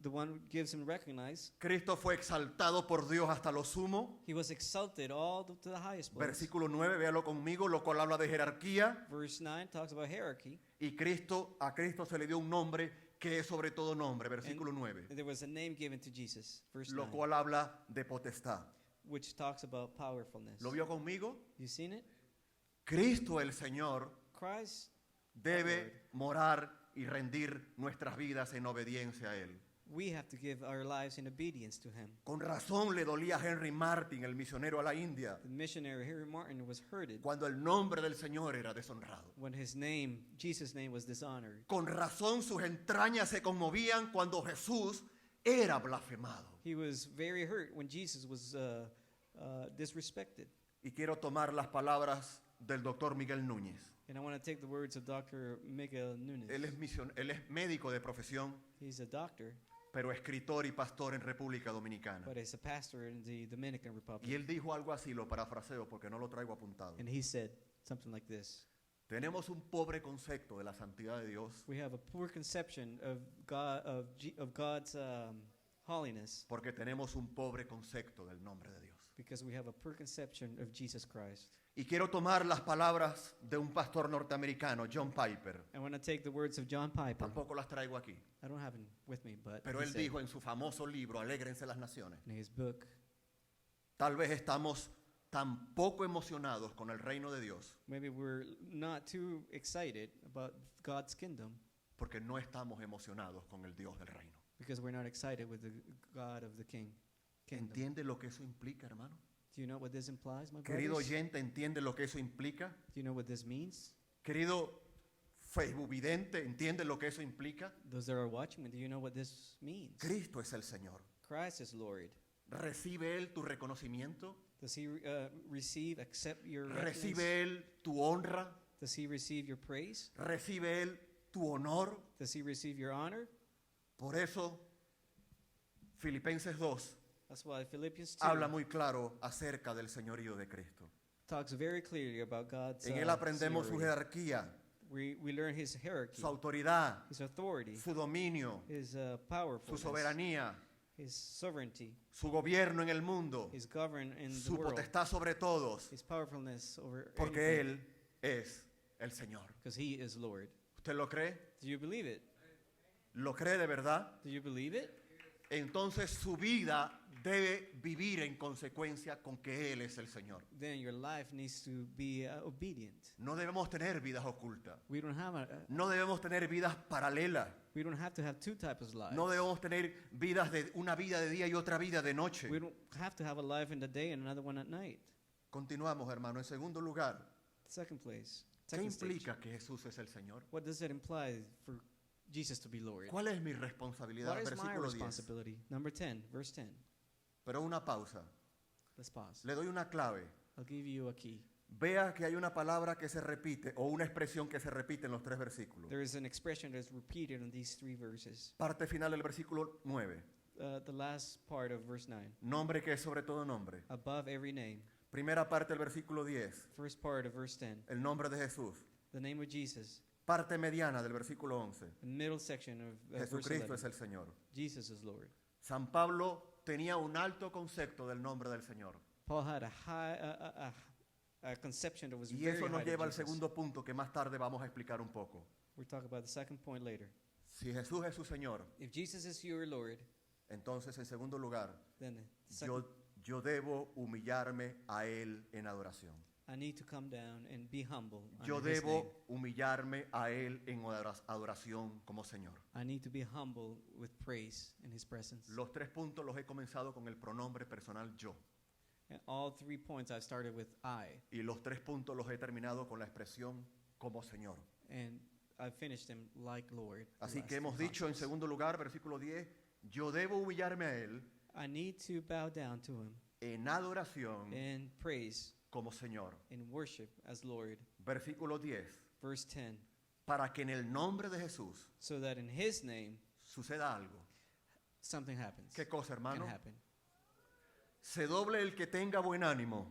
Speaker 2: the one gives him recognize.
Speaker 1: Cristo fue exaltado por Dios hasta lo sumo.
Speaker 2: He was exalted all to the highest place.
Speaker 1: Versículo 9, véalo conmigo, lo cual habla de jerarquía.
Speaker 2: Verse 9 talks about hierarchy.
Speaker 1: Y a Cristo se le dio un nombre que es sobre todo nombre. Versículo 9.
Speaker 2: And there was a name given to Jesus. Verse
Speaker 1: Lo
Speaker 2: 9,
Speaker 1: cual habla de potestad.
Speaker 2: which talks about powerfulness.
Speaker 1: ¿Lo vio conmigo?
Speaker 2: You seen it?
Speaker 1: Cristo el Señor
Speaker 2: Christ
Speaker 1: debe morar y rendir nuestras vidas en obediencia a Él.
Speaker 2: we have to give our lives in obedience to him.
Speaker 1: Con razón le dolía a Henry Martin, el misionero a la India,
Speaker 2: The missionary Henry Martin was hurted
Speaker 1: cuando el nombre del Señor era deshonrado.
Speaker 2: when his name, Jesus' name, was dishonored.
Speaker 1: Con razón sus entrañas se conmovían cuando Jesús era blasfemado.
Speaker 2: He was very hurt when Jesus was disrespected.
Speaker 1: Y quiero tomar las palabras del doctor Miguel Núñez.
Speaker 2: And I want to take the words of Dr. Miguel Núñez.
Speaker 1: Él es médico de profesión,
Speaker 2: He's a doctor,
Speaker 1: pero escritor y pastor en República Dominicana.
Speaker 2: but he's a pastor in the Dominican Republic.
Speaker 1: Y él dijo algo así, lo parafraseo porque no lo traigo apuntado.
Speaker 2: And he said something like this.
Speaker 1: Tenemos un pobre concepto de la santidad de Dios
Speaker 2: We have a poor conception of God, of God's holiness,
Speaker 1: porque tenemos un pobre concepto del nombre de Dios.
Speaker 2: because we have a poor conception of Jesus Christ.
Speaker 1: Y quiero tomar las palabras de un pastor norteamericano, John Piper.
Speaker 2: I want to take the words of John Piper.
Speaker 1: Tampoco las traigo aquí.
Speaker 2: I don't have them with me, but
Speaker 1: Pero
Speaker 2: he
Speaker 1: él
Speaker 2: said
Speaker 1: dijo en su famoso libro, Alégrense las Naciones,
Speaker 2: in his book,
Speaker 1: tal vez estamos tan poco emocionados con el reino de Dios
Speaker 2: maybe we're not too excited about God's kingdom
Speaker 1: porque no estamos emocionados con el Dios del reino.
Speaker 2: because we're not excited with the God of the kingdom.
Speaker 1: ¿Entiende lo que eso implica, hermano?
Speaker 2: Do you know what this implies, my
Speaker 1: Querido
Speaker 2: brothers?
Speaker 1: oyente, ¿entiende lo que eso implica?
Speaker 2: Do you know what this means?
Speaker 1: Querido Facebook vidente, ¿entiende lo que eso implica?
Speaker 2: Those that are watching me, do you know what this means?
Speaker 1: Cristo es el Señor.
Speaker 2: Christ is Lord.
Speaker 1: ¿Recibe Él tu reconocimiento?
Speaker 2: Does he accept your recognize?
Speaker 1: ¿Recibe Él tu honra?
Speaker 2: Does he receive your praise?
Speaker 1: ¿Recibe Él tu honor?
Speaker 2: Does he receive your honor?
Speaker 1: Por eso, Filipenses 2
Speaker 2: That's why Philippians 2
Speaker 1: habla muy claro acerca del señorío de Cristo.
Speaker 2: talks very clearly about God's
Speaker 1: En Él aprendemos su
Speaker 2: seniority.
Speaker 1: jerarquía,
Speaker 2: We learn his hierarchy,
Speaker 1: su autoridad,
Speaker 2: his authority,
Speaker 1: su dominio,
Speaker 2: his
Speaker 1: su
Speaker 2: powerfulness,
Speaker 1: soberanía,
Speaker 2: his sovereignty,
Speaker 1: su gobierno en el mundo,
Speaker 2: his govern in the
Speaker 1: su
Speaker 2: world,
Speaker 1: potestad sobre todos,
Speaker 2: his powerfulness over
Speaker 1: porque Él es el Señor.
Speaker 2: because he is Lord.
Speaker 1: ¿Usted lo cree?
Speaker 2: Do you believe it?
Speaker 1: ¿Lo cree de verdad?
Speaker 2: Do you believe it?
Speaker 1: Entonces su vida debe vivir en consecuencia con que Él es el Señor.
Speaker 2: Then your life needs to be obedient.
Speaker 1: No debemos tener vidas ocultas.
Speaker 2: We don't have
Speaker 1: No debemos tener vidas paralelas.
Speaker 2: we don't have to have two types of lives.
Speaker 1: No debemos tener una vida de día y otra vida de noche.
Speaker 2: We don't have to have a life in the day and another one at night.
Speaker 1: Continuamos, hermano. En segundo lugar,
Speaker 2: Second place.
Speaker 1: ¿qué
Speaker 2: Second stage.
Speaker 1: implica que Jesús es el Señor?
Speaker 2: What does it imply for Jesus to be Lord?
Speaker 1: ¿Cuál es mi responsabilidad?
Speaker 2: What is my
Speaker 1: Versículo 10.
Speaker 2: responsibility? Number 10, verse 10.
Speaker 1: Pero una pausa.
Speaker 2: Let's pause.
Speaker 1: Le doy una clave.
Speaker 2: I'll give you a key.
Speaker 1: Vea que hay una palabra que se repite o una expresión que se repite en los tres versículos.
Speaker 2: There is an expression that's repeated in these three verses.
Speaker 1: Parte final del versículo 9.
Speaker 2: The last part of verse 9.
Speaker 1: Nombre que es sobre todo nombre.
Speaker 2: Above every name.
Speaker 1: Primera parte del versículo 10.
Speaker 2: First part of verse 10.
Speaker 1: El nombre de Jesús.
Speaker 2: The name of Jesus.
Speaker 1: Parte mediana del versículo 11.
Speaker 2: The middle section of verse
Speaker 1: Jesucristo
Speaker 2: 11.
Speaker 1: es el Señor.
Speaker 2: Jesus is Lord.
Speaker 1: San Pablo tenía un alto concepto del nombre del Señor.
Speaker 2: Paul had a conception that was
Speaker 1: Y
Speaker 2: very
Speaker 1: eso nos
Speaker 2: high to
Speaker 1: lleva al
Speaker 2: Jesus.
Speaker 1: segundo punto que más tarde vamos a explicar un poco.
Speaker 2: We'll talk about the second point later.
Speaker 1: Si Jesús es su Señor,
Speaker 2: If Jesus is your Lord,
Speaker 1: entonces en segundo lugar,
Speaker 2: then the second,
Speaker 1: yo debo humillarme a Él en adoración.
Speaker 2: I need to come down and be humble
Speaker 1: Yo
Speaker 2: under His name.
Speaker 1: debo humillarme a Él en adoración como Señor.
Speaker 2: I need to be humble with praise in His presence.
Speaker 1: Los tres puntos los he comenzado con el pronombre personal yo.
Speaker 2: And all 3 points I've started with I,
Speaker 1: Y los tres puntos los he terminado con la expresión como Señor.
Speaker 2: and I finished him like Lord. the
Speaker 1: Así
Speaker 2: last
Speaker 1: que hemos
Speaker 2: three
Speaker 1: dicho en
Speaker 2: Gospels.
Speaker 1: segundo lugar, versículo 10, yo debo humillarme a Él
Speaker 2: I need to bow down to him
Speaker 1: en adoración
Speaker 2: in praise,
Speaker 1: como Señor.
Speaker 2: in worship as Lord.
Speaker 1: Versículo 10,
Speaker 2: Verse 10.
Speaker 1: para que en el nombre de Jesús
Speaker 2: So that in his name,
Speaker 1: suceda algo.
Speaker 2: something happens.
Speaker 1: ¿Qué cosa,
Speaker 2: Can
Speaker 1: hermano?
Speaker 2: happen.
Speaker 1: Se doble el que tenga buen ánimo,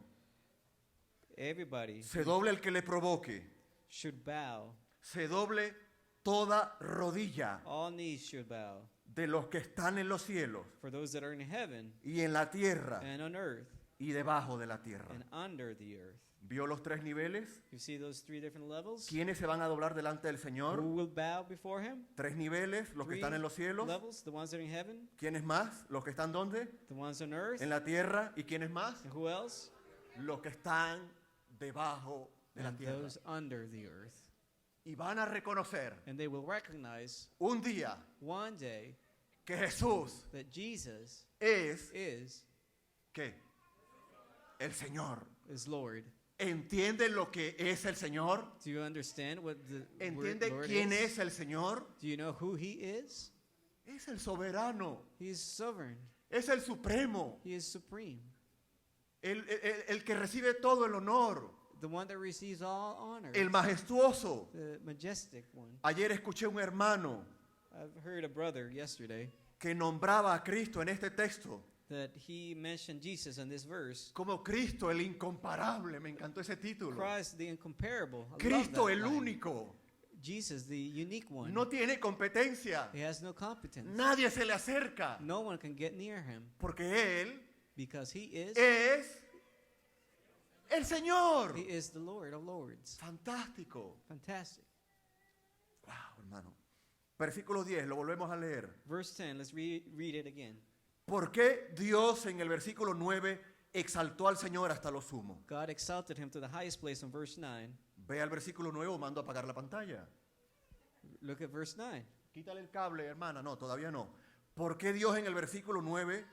Speaker 2: Everybody
Speaker 1: se doble el que le provoque,
Speaker 2: should bow.
Speaker 1: se doble toda rodilla
Speaker 2: All knees should bow.
Speaker 1: de los que están en los cielos
Speaker 2: For those that are in heaven
Speaker 1: y en la tierra
Speaker 2: and on earth
Speaker 1: y debajo de la tierra.
Speaker 2: and under the earth.
Speaker 1: ¿Vio los tres niveles?
Speaker 2: You see those three different levels?
Speaker 1: ¿Quiénes se van a doblar delante del
Speaker 2: Who
Speaker 1: Señor?
Speaker 2: will bow before him?
Speaker 1: Tres niveles, los que
Speaker 2: Three
Speaker 1: están en los cielos.
Speaker 2: levels, the ones that are in heaven,
Speaker 1: ¿Quiénes más? ¿Los que están dónde?
Speaker 2: the ones on earth,
Speaker 1: En la tierra. ¿Y quiénes más?
Speaker 2: and who else?
Speaker 1: Los que están debajo de la
Speaker 2: And
Speaker 1: tierra.
Speaker 2: those under the earth.
Speaker 1: Y van a reconocer
Speaker 2: And they will recognize
Speaker 1: un día
Speaker 2: one day
Speaker 1: que Jesús
Speaker 2: that Jesus
Speaker 1: es,
Speaker 2: is
Speaker 1: ¿qué? El Señor.
Speaker 2: Lord.
Speaker 1: ¿Entiende lo que es el Señor?
Speaker 2: Do you understand what the word
Speaker 1: ¿Entiende
Speaker 2: Lord
Speaker 1: quién
Speaker 2: is?
Speaker 1: es el Señor?
Speaker 2: Do you know who he is?
Speaker 1: Es el soberano.
Speaker 2: He is sovereign.
Speaker 1: Es el supremo.
Speaker 2: He is supreme.
Speaker 1: El que recibe todo el honor.
Speaker 2: The one that receives all honor.
Speaker 1: El majestuoso.
Speaker 2: The majestic one.
Speaker 1: Ayer escuché un hermano
Speaker 2: I've heard a brother yesterday
Speaker 1: que nombraba a Cristo en este texto
Speaker 2: that he mentioned Jesus in this verse.
Speaker 1: como Cristo el incomparable. Me encantó ese título.
Speaker 2: Christ the incomparable. I love
Speaker 1: Cristo
Speaker 2: that
Speaker 1: el
Speaker 2: line.
Speaker 1: único.
Speaker 2: Jesus the unique one.
Speaker 1: No tiene competencia.
Speaker 2: He has no competence.
Speaker 1: Nadie se le acerca.
Speaker 2: No one can get near him
Speaker 1: Porque Él
Speaker 2: because he is
Speaker 1: es el Señor.
Speaker 2: the Lord of Lords.
Speaker 1: Fantástico.
Speaker 2: Fantastic.
Speaker 1: Wow, hermano. Versículo 10, lo volvemos a leer.
Speaker 2: Verse 10, let's read it again.
Speaker 1: ¿Por qué Dios en el versículo 9 exaltó al Señor hasta lo sumo?
Speaker 2: God exalted him to the highest place in verse 9.
Speaker 1: Ve al versículo 9 o mando a apagar la pantalla.
Speaker 2: Look at verse 9.
Speaker 1: Quítale el cable, hermana. No, todavía no. ¿Por qué Dios en el versículo 9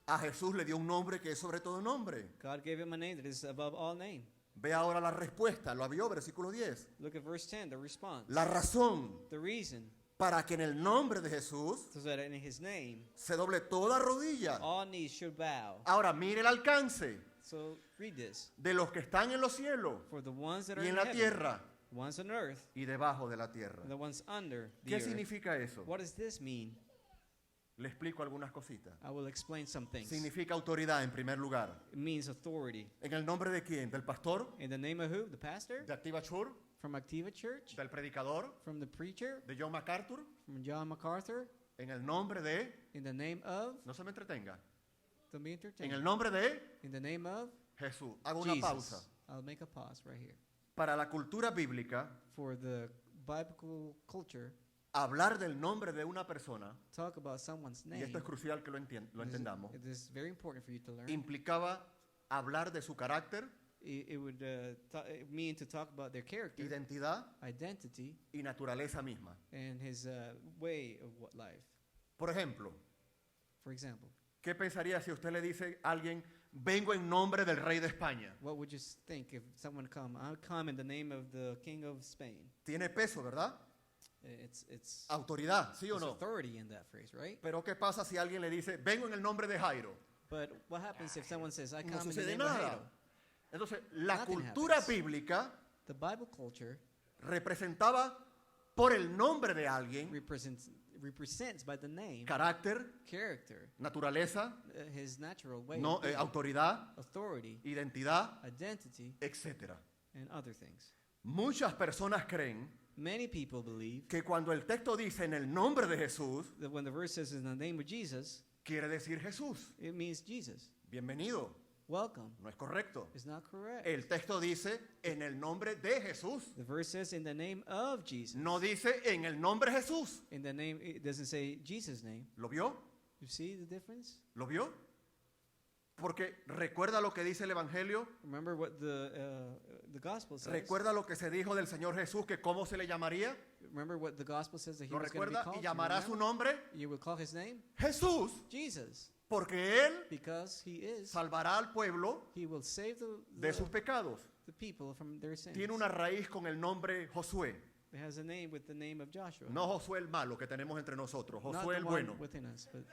Speaker 1: a Jesús le dio un nombre que es sobre todo nombre?
Speaker 2: God gave him a name that is above all name.
Speaker 1: Ve ahora la respuesta. Lo vio, versículo 10.
Speaker 2: Look at verse 10, the response.
Speaker 1: La razón
Speaker 2: The reason,
Speaker 1: para que en el nombre de Jesús
Speaker 2: so that in his name
Speaker 1: se doble toda rodilla.
Speaker 2: all knees should bow.
Speaker 1: Ahora mire el alcance
Speaker 2: So read this.
Speaker 1: de los que están en los cielos
Speaker 2: For the ones that are
Speaker 1: y en
Speaker 2: in
Speaker 1: la
Speaker 2: heaven,
Speaker 1: tierra
Speaker 2: the ones on earth,
Speaker 1: y debajo de la tierra.
Speaker 2: and the ones under the
Speaker 1: ¿Qué
Speaker 2: earth.
Speaker 1: significa eso?
Speaker 2: What does this mean?
Speaker 1: Le explico algunas cositas.
Speaker 2: I will explain some things.
Speaker 1: Significa autoridad en primer lugar.
Speaker 2: It means authority.
Speaker 1: ¿En el nombre de quién? ¿Del pastor?
Speaker 2: In the name of who? The pastor?
Speaker 1: ¿De Activa Church?
Speaker 2: From Activa Church?
Speaker 1: ¿Del predicador?
Speaker 2: From the preacher?
Speaker 1: ¿De John MacArthur?
Speaker 2: From John MacArthur?
Speaker 1: En el nombre de...
Speaker 2: In the name of?
Speaker 1: No se me entretenga.
Speaker 2: Don't be
Speaker 1: En
Speaker 2: entertained.
Speaker 1: el nombre de
Speaker 2: In the name of?
Speaker 1: Jesús. Hago una
Speaker 2: Jesus.
Speaker 1: pausa.
Speaker 2: I'll make a pause right here.
Speaker 1: Para la cultura bíblica,
Speaker 2: For the biblical culture,
Speaker 1: hablar del nombre de una persona,
Speaker 2: talk about someone's
Speaker 1: y
Speaker 2: name.
Speaker 1: esto es crucial que lo entendamos,
Speaker 2: It is very important for you to learn.
Speaker 1: implicaba hablar de su carácter,
Speaker 2: It would mean to talk about their character,
Speaker 1: identidad
Speaker 2: identity,
Speaker 1: y naturaleza misma.
Speaker 2: and his way of what life.
Speaker 1: Por ejemplo,
Speaker 2: For example,
Speaker 1: ¿qué pensaría si usted le dice a alguien, vengo en nombre del rey de España?
Speaker 2: what would you think if someone come? I'll come in the name of the King of Spain.
Speaker 1: Tiene peso, ¿verdad?
Speaker 2: It's
Speaker 1: Autoridad, ¿sí o
Speaker 2: there's
Speaker 1: no?
Speaker 2: authority in that phrase, right?
Speaker 1: Pero ¿qué pasa si alguien le dice, vengo en el nombre de Jairo?
Speaker 2: But what happens if someone says, "I
Speaker 1: No
Speaker 2: come in the
Speaker 1: sucede
Speaker 2: name of
Speaker 1: nada.
Speaker 2: Jairo"?
Speaker 1: Entonces, la
Speaker 2: Nothing
Speaker 1: cultura
Speaker 2: happens.
Speaker 1: bíblica
Speaker 2: The Bible culture
Speaker 1: representaba por el nombre de alguien,
Speaker 2: represents by the name,
Speaker 1: carácter,
Speaker 2: character,
Speaker 1: naturaleza,
Speaker 2: his natural way,
Speaker 1: no,
Speaker 2: of being,
Speaker 1: autoridad,
Speaker 2: authority,
Speaker 1: identidad,
Speaker 2: identity,
Speaker 1: etc.
Speaker 2: and other things.
Speaker 1: Muchas personas creen
Speaker 2: Many people believe
Speaker 1: que cuando el texto dice en el nombre de Jesús,
Speaker 2: that when the verse says in the name of Jesus,
Speaker 1: quiere decir Jesús.
Speaker 2: it means Jesus.
Speaker 1: Bienvenido.
Speaker 2: Welcome.
Speaker 1: No es correcto.
Speaker 2: It's not correct.
Speaker 1: El texto dice en el nombre de Jesús.
Speaker 2: The verse says in the name of Jesus.
Speaker 1: No dice en el nombre de Jesús.
Speaker 2: In the name, it doesn't say Jesus' name.
Speaker 1: ¿Lo vio?
Speaker 2: You see the difference?
Speaker 1: ¿Lo vio? Porque recuerda lo que dice el Evangelio.
Speaker 2: Remember what the gospel says.
Speaker 1: Recuerda lo que se dijo del Señor Jesús, que cómo se le llamaría.
Speaker 2: Remember what the gospel says that he
Speaker 1: ¿Lo
Speaker 2: was going to be
Speaker 1: recuerda?
Speaker 2: called.
Speaker 1: Y
Speaker 2: You
Speaker 1: llamará su
Speaker 2: remember?
Speaker 1: nombre
Speaker 2: You will call his name
Speaker 1: Jesús,
Speaker 2: Jesus,
Speaker 1: porque Él
Speaker 2: because he is.
Speaker 1: salvará al pueblo
Speaker 2: He will save
Speaker 1: de sus pecados.
Speaker 2: the people from their sins.
Speaker 1: Tiene una raíz con el nombre Josué.
Speaker 2: It has a name with the name of Joshua.
Speaker 1: No Josué el malo que tenemos entre nosotros,
Speaker 2: Not
Speaker 1: Josué
Speaker 2: the
Speaker 1: el
Speaker 2: one
Speaker 1: bueno,
Speaker 2: within us, but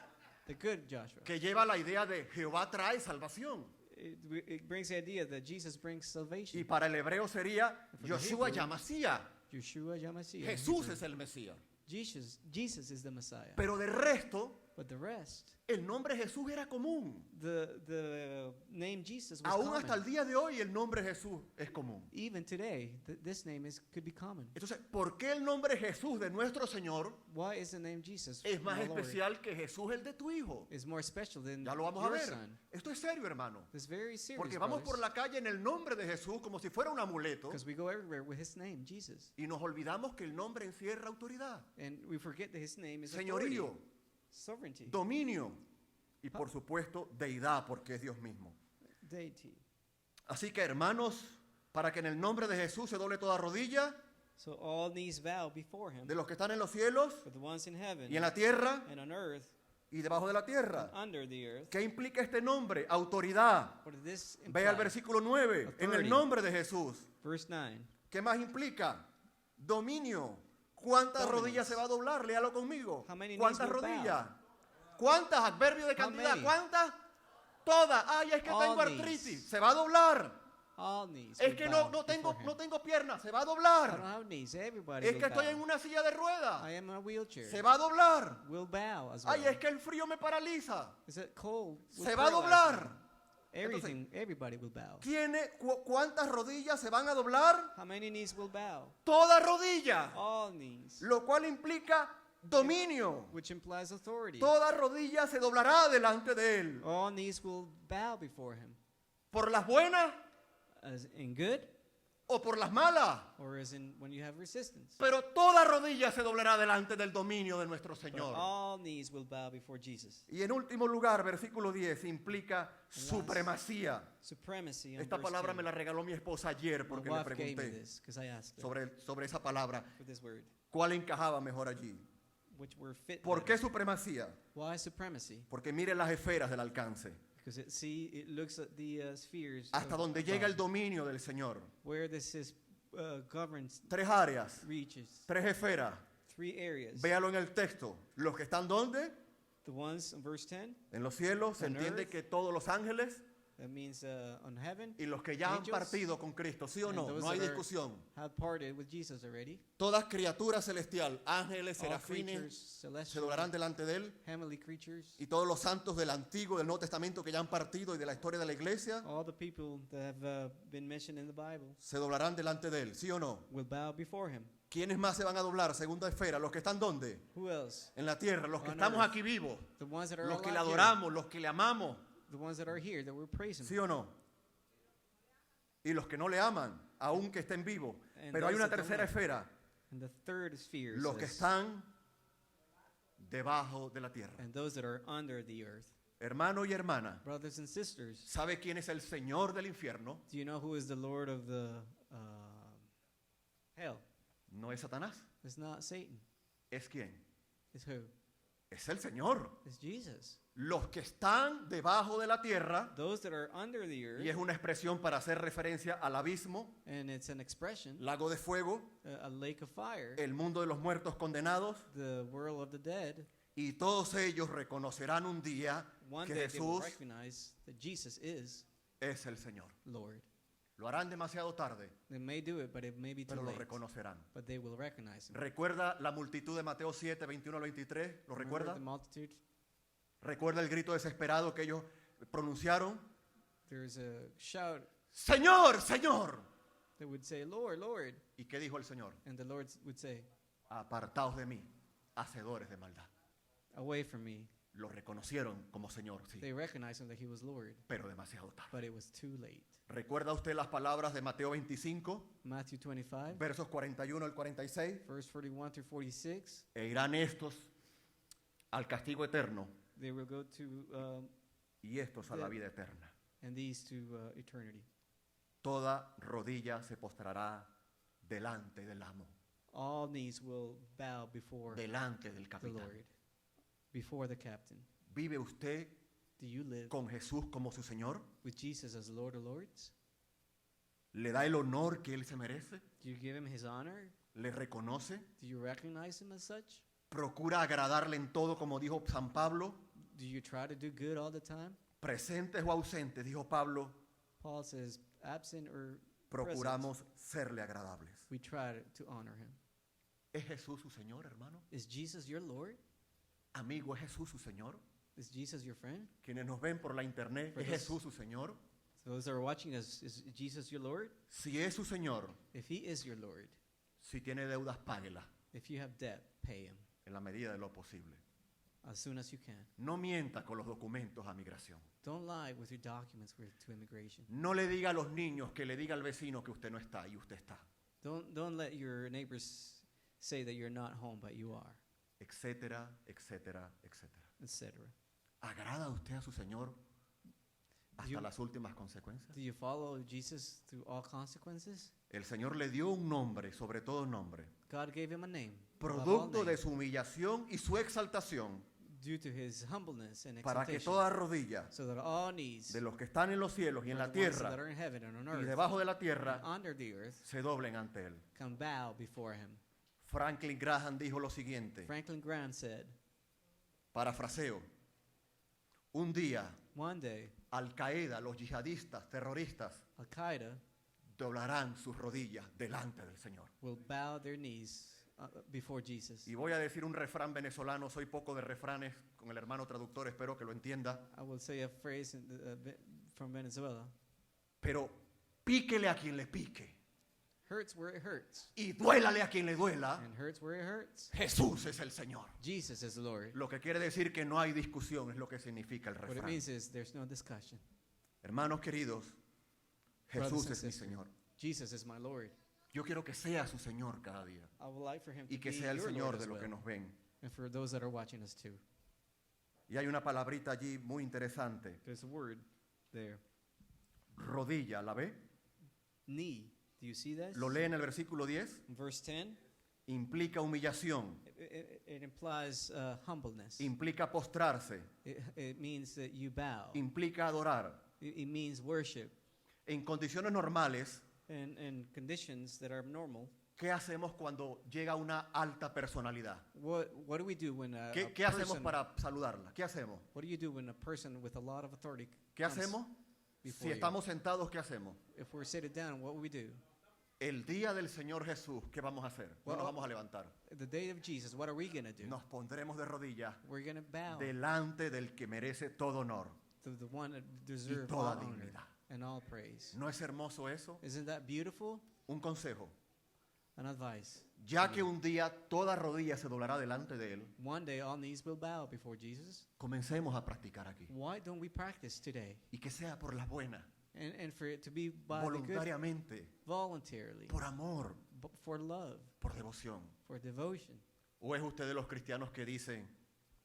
Speaker 2: the good Joshua.
Speaker 1: que lleva la idea de Jehová trae salvación.
Speaker 2: It brings the idea that Jesus brings salvation.
Speaker 1: Y para el hebreo sería
Speaker 2: For the
Speaker 1: Yoshua
Speaker 2: Hebrew,
Speaker 1: Yamasía.
Speaker 2: Yeshua Yamashiach.
Speaker 1: Jesús es el Mesías.
Speaker 2: Jesus is the Messiah.
Speaker 1: Pero de resto,
Speaker 2: But the rest,
Speaker 1: el nombre Jesús era común.
Speaker 2: the name Jesus was
Speaker 1: Aún
Speaker 2: common.
Speaker 1: hasta el día de hoy el nombre Jesús es común.
Speaker 2: Even today, this name could be common.
Speaker 1: Entonces, ¿por qué el nombre Jesús de nuestro Señor
Speaker 2: Why is the name Jesus
Speaker 1: es más
Speaker 2: our Lord,
Speaker 1: especial que Jesús el de tu hijo?
Speaker 2: is more special than
Speaker 1: Ya lo vamos a
Speaker 2: your
Speaker 1: ver.
Speaker 2: son?
Speaker 1: Esto es serio, hermano.
Speaker 2: It's very serious,
Speaker 1: Porque vamos por la calle en el nombre de Jesús como si fuera un amuleto
Speaker 2: because we go everywhere with his name, Jesus.
Speaker 1: y nos olvidamos que el nombre encierra autoridad,
Speaker 2: And we forget that his name is authority,
Speaker 1: señorío,
Speaker 2: sovereignty,
Speaker 1: dominio y por supuesto deidad porque es Dios mismo.
Speaker 2: deity.
Speaker 1: Así que hermanos, para que en el nombre de Jesús se doble toda rodilla
Speaker 2: So all knees bow before him,
Speaker 1: de los que están en los cielos
Speaker 2: for the ones in heaven
Speaker 1: y en la tierra
Speaker 2: and on earth
Speaker 1: y debajo de la tierra.
Speaker 2: and under the earth.
Speaker 1: ¿Qué implica este nombre? Autoridad.
Speaker 2: What does this
Speaker 1: Ve al
Speaker 2: imply?
Speaker 1: versículo 9. En el
Speaker 2: Authority.
Speaker 1: nombre de Jesús.
Speaker 2: Verse 9.
Speaker 1: ¿Qué más implica? Dominio. ¿Cuántas
Speaker 2: Dominance.
Speaker 1: rodillas se va a doblar? Léalo conmigo.
Speaker 2: How many
Speaker 1: ¿Cuántas
Speaker 2: knees will bow?
Speaker 1: rodillas? ¿Cuántas? Adverbio de
Speaker 2: How
Speaker 1: cantidad.
Speaker 2: many?
Speaker 1: ¿Cuántas? Todas. Ay, es que
Speaker 2: All
Speaker 1: tengo
Speaker 2: knees.
Speaker 1: artritis. Se va a doblar.
Speaker 2: All knees
Speaker 1: Es
Speaker 2: will
Speaker 1: que
Speaker 2: bow
Speaker 1: no tengo
Speaker 2: before him.
Speaker 1: piernas. Se va a
Speaker 2: I don't
Speaker 1: doblar.
Speaker 2: have knees. Everybody
Speaker 1: Es
Speaker 2: will
Speaker 1: que estoy
Speaker 2: bow.
Speaker 1: en una silla de ruedas.
Speaker 2: I am in a wheelchair.
Speaker 1: Se va a doblar.
Speaker 2: Will bow as well.
Speaker 1: Ay, es que el frío me paraliza.
Speaker 2: Is it cold? Will
Speaker 1: Se va a
Speaker 2: paralyze
Speaker 1: doblar.
Speaker 2: me. Everybody will bow.
Speaker 1: ¿Cuántas rodillas se van a doblar?
Speaker 2: How many knees will bow?
Speaker 1: Toda rodilla.
Speaker 2: All knees,
Speaker 1: Lo cual implica dominio.
Speaker 2: which implies authority.
Speaker 1: Toda rodilla se doblará delante de él.
Speaker 2: All knees will bow before him.
Speaker 1: ¿Por las buenas
Speaker 2: As in good,
Speaker 1: o por las malas?
Speaker 2: or as in when you have resistance.
Speaker 1: Pero toda rodilla se doblará delante del dominio de nuestro
Speaker 2: But
Speaker 1: Señor.
Speaker 2: all knees will bow before Jesus.
Speaker 1: Y en último lugar, versículo 10, implica supremacía.
Speaker 2: Supremacy. On
Speaker 1: Esta
Speaker 2: verse
Speaker 1: palabra
Speaker 2: 10.
Speaker 1: me la regaló mi esposa ayer
Speaker 2: My
Speaker 1: porque le
Speaker 2: wife gave me
Speaker 1: pregunté
Speaker 2: this because I asked her
Speaker 1: sobre esa palabra.
Speaker 2: for this word,
Speaker 1: ¿Cuál encajaba mejor allí?
Speaker 2: which were fit.
Speaker 1: ¿Por qué
Speaker 2: better.
Speaker 1: supremacía?
Speaker 2: Why supremacy?
Speaker 1: Porque mire las esferas del alcance.
Speaker 2: Because it looks at the spheres
Speaker 1: Hasta
Speaker 2: of
Speaker 1: donde
Speaker 2: God,
Speaker 1: llega el dominio del Señor.
Speaker 2: where this is governs,
Speaker 1: Tres áreas,
Speaker 2: reaches,
Speaker 1: tres esferas.
Speaker 2: 3 areas.
Speaker 1: Véalo en el texto. Los que están ¿dónde?
Speaker 2: The ones in verse 10,
Speaker 1: En los cielos. Se
Speaker 2: On
Speaker 1: entiende
Speaker 2: earth.
Speaker 1: que todos los ángeles
Speaker 2: that means on heaven,
Speaker 1: y los que ya han
Speaker 2: Angels.
Speaker 1: partido con Cristo. ¿Sí o
Speaker 2: And
Speaker 1: no?
Speaker 2: those
Speaker 1: No hay
Speaker 2: that are-
Speaker 1: discusión.
Speaker 2: have parted with Jesus already.
Speaker 1: Toda criatura celestial, ángeles,
Speaker 2: All
Speaker 1: serafines,
Speaker 2: creatures,
Speaker 1: se
Speaker 2: celestial,
Speaker 1: doblarán delante de él.
Speaker 2: heavenly creatures,
Speaker 1: Y todos los santos del Antiguo y del Nuevo Testamento que ya han partido y de la historia de la iglesia,
Speaker 2: all the people that have been mentioned in the Bible
Speaker 1: se doblarán delante de él. ¿Sí o no?
Speaker 2: will bow before him.
Speaker 1: ¿Quiénes más se van a doblar? Segunda esfera. ¿Los que están ¿dónde?
Speaker 2: Who else?
Speaker 1: En la tierra. Los que
Speaker 2: On
Speaker 1: estamos
Speaker 2: earth.
Speaker 1: aquí vivos.
Speaker 2: The ones that are
Speaker 1: Los que le
Speaker 2: alive here,
Speaker 1: adoramos, los que le amamos.
Speaker 2: the ones that are here that we're praising.
Speaker 1: ¿Sí o no? Y los que no le aman, aunque estén vivos.
Speaker 2: And
Speaker 1: Pero hay
Speaker 2: those
Speaker 1: una
Speaker 2: that don't
Speaker 1: tercera
Speaker 2: like.
Speaker 1: esfera.
Speaker 2: And the third sphere
Speaker 1: Los que
Speaker 2: says,
Speaker 1: están debajo de la tierra.
Speaker 2: and those that are under the earth.
Speaker 1: Hermano y hermana,
Speaker 2: Brothers and sisters,
Speaker 1: ¿sabe quién es el Señor del infierno?
Speaker 2: do you know who is the Lord of the hell?
Speaker 1: No es Satanás.
Speaker 2: It's not Satan.
Speaker 1: ¿Es quién?
Speaker 2: It's who?
Speaker 1: Es el Señor.
Speaker 2: It's Jesus.
Speaker 1: Los que están debajo de la tierra,
Speaker 2: Those that are under the earth,
Speaker 1: y es una expresión para hacer referencia al abismo,
Speaker 2: and it's an expression,
Speaker 1: lago de fuego,
Speaker 2: a lake of fire,
Speaker 1: el mundo de los muertos condenados,
Speaker 2: the world of the dead.
Speaker 1: y todos ellos reconocerán un día
Speaker 2: One
Speaker 1: que
Speaker 2: day they will
Speaker 1: Jesús
Speaker 2: recognize that Jesus is
Speaker 1: es el Señor.
Speaker 2: Lord.
Speaker 1: Lo harán demasiado tarde,
Speaker 2: They may do it, but it may be too
Speaker 1: pero lo
Speaker 2: late.
Speaker 1: reconocerán.
Speaker 2: But they will recognize him.
Speaker 1: ¿Recuerda la multitud de Mateo 7, 21 al 23? ¿Lo
Speaker 2: Remember
Speaker 1: recuerda?
Speaker 2: the multitude?
Speaker 1: ¿Recuerda el grito desesperado que ellos pronunciaron?
Speaker 2: There's a shout
Speaker 1: ¡Señor, Señor!
Speaker 2: that would say, Lord, Lord.
Speaker 1: ¿Y qué dijo el Señor?
Speaker 2: And the Lord would say,
Speaker 1: Apartaos de mí, hacedores de maldad.
Speaker 2: away from me.
Speaker 1: Lo reconocieron como Señor, sí,
Speaker 2: They recognized him that he was Lord,
Speaker 1: pero demasiado tarde.
Speaker 2: but it was too late.
Speaker 1: ¿Recuerda usted las palabras de Mateo 25,
Speaker 2: Matthew 25,
Speaker 1: versos 41 al 46?
Speaker 2: verse 41 through 46.
Speaker 1: E irán estos al castigo eterno
Speaker 2: They will go to,
Speaker 1: y estos a la vida eterna.
Speaker 2: and these to eternity.
Speaker 1: Toda rodilla se postrará delante del amo,
Speaker 2: All knees will bow before
Speaker 1: delante del
Speaker 2: the
Speaker 1: capitán.
Speaker 2: Lord, before the captain.
Speaker 1: ¿Vive usted
Speaker 2: Do you live
Speaker 1: con Jesús como su Señor?
Speaker 2: with Jesus as Lord of Lords?
Speaker 1: ¿Le da el honor que Él se merece?
Speaker 2: Do you give him his honor?
Speaker 1: ¿Le reconoce?
Speaker 2: Do you recognize him as such?
Speaker 1: ¿Procura agradarle en todo, como dijo San Pablo?
Speaker 2: Do you try to do good all the time?
Speaker 1: Presentes o ausentes, dijo Pablo,
Speaker 2: Paul says, absent or present,
Speaker 1: procuramos serle agradables.
Speaker 2: we try to honor him.
Speaker 1: ¿Es Jesús su Señor, hermano?
Speaker 2: Is Jesus your Lord?
Speaker 1: Amigo, ¿es Jesús su Señor?
Speaker 2: Is Jesus your friend?
Speaker 1: Quienes nos ven por la internet,
Speaker 2: For
Speaker 1: ¿es
Speaker 2: those-
Speaker 1: Jesús su Señor?
Speaker 2: So those that are watching us, is Jesus your Lord?
Speaker 1: Si es su Señor,
Speaker 2: If he is your Lord,
Speaker 1: si tiene deudas, páguelas
Speaker 2: if you have debt, pay him
Speaker 1: en la medida de lo posible.
Speaker 2: as soon as you can.
Speaker 1: No mienta con los documentos a migración.
Speaker 2: Don't lie with your documents to immigration.
Speaker 1: No le diga a los niños que le diga al vecino que usted no está y usted está,
Speaker 2: Don't let your neighbors say that you're not home, but you are,
Speaker 1: etcétera, etcétera, etcétera.
Speaker 2: etc.
Speaker 1: ¿Agrada usted a su Señor hasta
Speaker 2: You-
Speaker 1: las últimas consecuencias?
Speaker 2: Do you follow Jesus through all consequences?
Speaker 1: El Señor le dio un nombre, sobre todo nombre,
Speaker 2: God gave him a name, above all
Speaker 1: producto de
Speaker 2: names,
Speaker 1: su humillación y su exaltación,
Speaker 2: due to his humbleness and
Speaker 1: para que
Speaker 2: exaltation,
Speaker 1: toda rodilla
Speaker 2: so that all knees
Speaker 1: de los que están en los cielos y en
Speaker 2: for
Speaker 1: la
Speaker 2: the ones that
Speaker 1: tierra
Speaker 2: are in heaven and on
Speaker 1: y
Speaker 2: earth
Speaker 1: debajo de la tierra
Speaker 2: and under the earth
Speaker 1: se doblen ante Él.
Speaker 2: can bow before him.
Speaker 1: Franklin Graham dijo lo siguiente,
Speaker 2: Franklin Graham said,
Speaker 1: parafraseo, un día
Speaker 2: one day,
Speaker 1: Al Qaeda, los yihadistas, terroristas,
Speaker 2: Al-Qaeda
Speaker 1: doblarán sus rodillas delante del Señor.
Speaker 2: will bow their knees before Jesus.
Speaker 1: Y voy a decir un refrán venezolano, soy poco de refranes, con el hermano traductor, espero que lo entienda,
Speaker 2: I will say a phrase from Venezuela.
Speaker 1: pero píquele a quien le pique
Speaker 2: Hurts where it hurts,
Speaker 1: y duélale a quien le duela,
Speaker 2: and hurts where it hurts.
Speaker 1: Jesús es el Señor.
Speaker 2: Jesus is the Lord.
Speaker 1: Lo que quiere decir que no hay discusión, es lo que significa el
Speaker 2: What it
Speaker 1: refrán.
Speaker 2: means is there's no discussion.
Speaker 1: Hermanos queridos,
Speaker 2: Brothers
Speaker 1: Jesús
Speaker 2: and
Speaker 1: es mi
Speaker 2: sisters,
Speaker 1: Señor.
Speaker 2: Jesus is my Lord.
Speaker 1: Yo quiero que sea su Señor cada día
Speaker 2: I would like for him to
Speaker 1: y que
Speaker 2: be
Speaker 1: sea el
Speaker 2: your
Speaker 1: Señor
Speaker 2: Lord
Speaker 1: de
Speaker 2: as
Speaker 1: los que
Speaker 2: well,
Speaker 1: nos ven.
Speaker 2: and for those that are watching us too.
Speaker 1: Y hay una palabrita allí muy interesante,
Speaker 2: There's a word there.
Speaker 1: rodilla, ¿la ve?
Speaker 2: Knee. Do you see that?
Speaker 1: Lo lee en el versículo 10,
Speaker 2: In verse 10,
Speaker 1: implica humillación,
Speaker 2: it implies humbleness.
Speaker 1: implica postrarse,
Speaker 2: It means that you bow.
Speaker 1: implica adorar.
Speaker 2: It means worship.
Speaker 1: En condiciones normales,
Speaker 2: And conditions that are normal,
Speaker 1: ¿qué hacemos cuando llega una alta personalidad?
Speaker 2: what do we do when a
Speaker 1: ¿Qué hacemos
Speaker 2: person,
Speaker 1: para saludarla? ¿Qué hacemos?
Speaker 2: what do you do when a person with a lot of authority
Speaker 1: ¿Qué
Speaker 2: comes
Speaker 1: hacemos?
Speaker 2: before
Speaker 1: Si
Speaker 2: you?
Speaker 1: estamos sentados, ¿qué hacemos?
Speaker 2: If we're seated down, what would we do?
Speaker 1: El día del Señor Jesús, ¿qué vamos a hacer? No
Speaker 2: Well,
Speaker 1: nos vamos a levantar.
Speaker 2: The day of Jesus, what are we going to do?
Speaker 1: Nos pondremos de rodillas
Speaker 2: We're going to bow
Speaker 1: delante del que merece todo honor.
Speaker 2: to the one that deserves
Speaker 1: toda
Speaker 2: all honor
Speaker 1: dignidad.
Speaker 2: and all praise.
Speaker 1: ¿No es hermoso eso?
Speaker 2: Isn't that beautiful?
Speaker 1: Un consejo.
Speaker 2: An advice.
Speaker 1: Ya que un día toda rodilla se doblará delante de Él,
Speaker 2: One day all knees will bow before Jesus.
Speaker 1: comencemos a practicar aquí.
Speaker 2: Why don't we practice today?
Speaker 1: Y que sea por las buenas,
Speaker 2: And for it to be by the good,
Speaker 1: voluntariamente,
Speaker 2: voluntarily,
Speaker 1: por amor,
Speaker 2: for love,
Speaker 1: por devoción.
Speaker 2: for devotion.
Speaker 1: ¿O es usted de los cristianos que dicen,